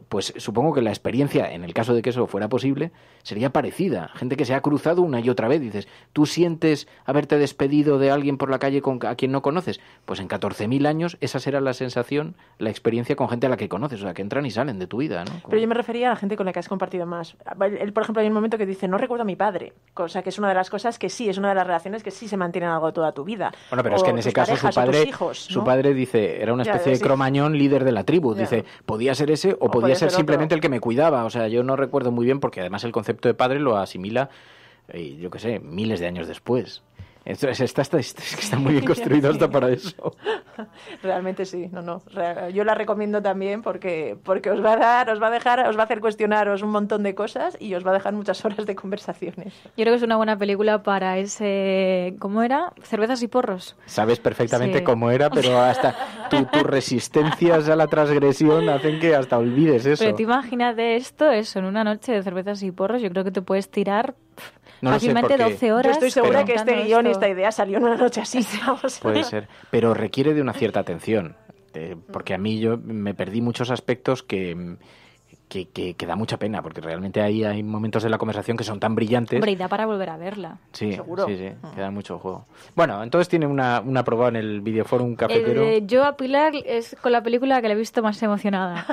Pues supongo que la experiencia, en el caso de que eso fuera posible, sería parecida. Gente que se ha cruzado una y otra vez. Dices, ¿tú sientes haberte despedido de alguien por la calle a quien no conoces? Pues en 14.000 años esa será la sensación, la experiencia con gente a la que conoces, o sea, que entran y salen de tu vida, ¿no? Pero yo me refería a la gente con la que has compartido más. Él, por ejemplo, hay un momento que dice, no recuerdo a mi padre, cosa que es una de las cosas que sí, es una de las relaciones que sí se mantienen a lo largo de toda tu vida. Bueno, pero es que en ese caso su padre dice, era una especie de cromañón líder de la tribu. Dice, podía ser ese o podía ser simplemente el que me cuidaba. O sea, yo no recuerdo muy bien porque además el concepto de padre lo asimila, yo qué sé, miles de años después. Está muy bien construido hasta para eso. Realmente sí, yo la recomiendo también porque os va a hacer cuestionaros un montón de cosas y os va a dejar muchas horas de conversaciones. Yo creo que es una buena película para ese, ¿cómo era? Cervezas y porros. Sabes perfectamente cómo era, pero hasta tus resistencias a la transgresión hacen que hasta olvides eso. Pero tú imagínate eso en una noche de cervezas y porros, yo creo que te puedes tirar fácilmente 12 horas. Yo estoy segura que este guión y esta idea salió en una noche así. Puede ser, pero requiere de una cierta atención, porque a mí yo me perdí muchos aspectos que da mucha pena, porque realmente ahí hay momentos de la conversación que son tan brillantes. Hombre, y da para volver a verla. Sí, seguro. Sí, queda mucho juego. Bueno, entonces tiene una aprobada en el Videoforum Cafetero. Yo a Pilar es con la película que la he visto más emocionada.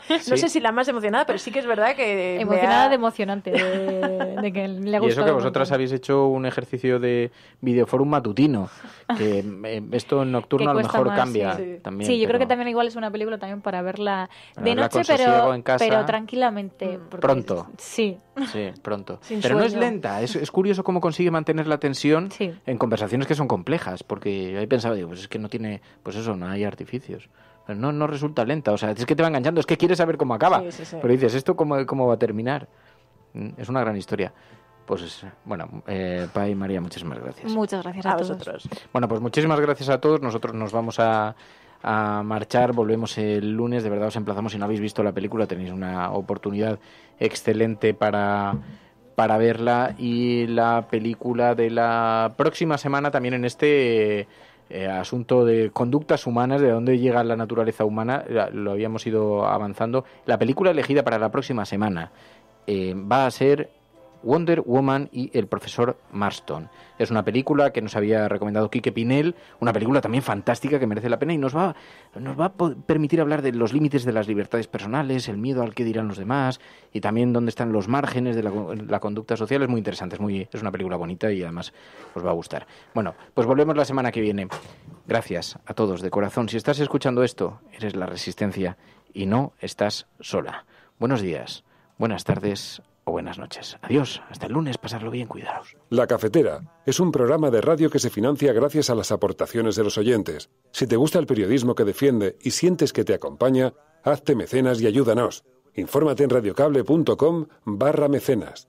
No sé si la más emocionada, pero sí que es verdad que... Emocionada de emocionante, de que le ha gustado. Y eso que vosotras habéis hecho un ejercicio de Videoforum matutino, que esto en nocturno a lo mejor más, cambia. Sí, también, yo creo que también igual es una película también para verla de noche, casa, pero tranquilamente. Pronto. Sí, pronto. Sin pero sueño. No es lenta, es curioso cómo consigue mantener la tensión en conversaciones que son complejas, porque yo ahí pensaba, pues es que no tiene, no hay artificios. No resulta lenta, o sea, es que te va enganchando, es que quieres saber cómo acaba. Sí. Pero dices, ¿esto cómo va a terminar? Es una gran historia. Pues bueno, Pa y María, muchísimas gracias. Muchas gracias a vosotros. Bueno, pues muchísimas gracias a todos. Nosotros nos vamos a marchar, volvemos el lunes. De verdad os emplazamos, si no habéis visto la película tenéis una oportunidad excelente para verla. Y la película de la próxima semana también en este asunto de conductas humanas, de dónde llega la naturaleza humana, lo habíamos ido avanzando. La película elegida para la próxima semana va a ser Wonder Woman y el profesor Marston. Es una película que nos había recomendado Quique Pinel, una película también fantástica que merece la pena y nos va a permitir hablar de los límites de las libertades personales, el miedo al que dirán los demás y también dónde están los márgenes de la conducta social. Es muy interesante, es una película bonita y además os va a gustar. Bueno, pues volvemos la semana que viene. Gracias a todos de corazón. Si estás escuchando esto, eres la Resistencia y no estás sola. Buenos días, buenas tardes o buenas noches. Adiós, hasta el lunes, pasarlo bien, cuidaos. La Cafetera es un programa de radio que se financia gracias a las aportaciones de los oyentes. Si te gusta el periodismo que defiende y sientes que te acompaña, hazte mecenas y ayúdanos. Infórmate en radiocable.com/mecenas.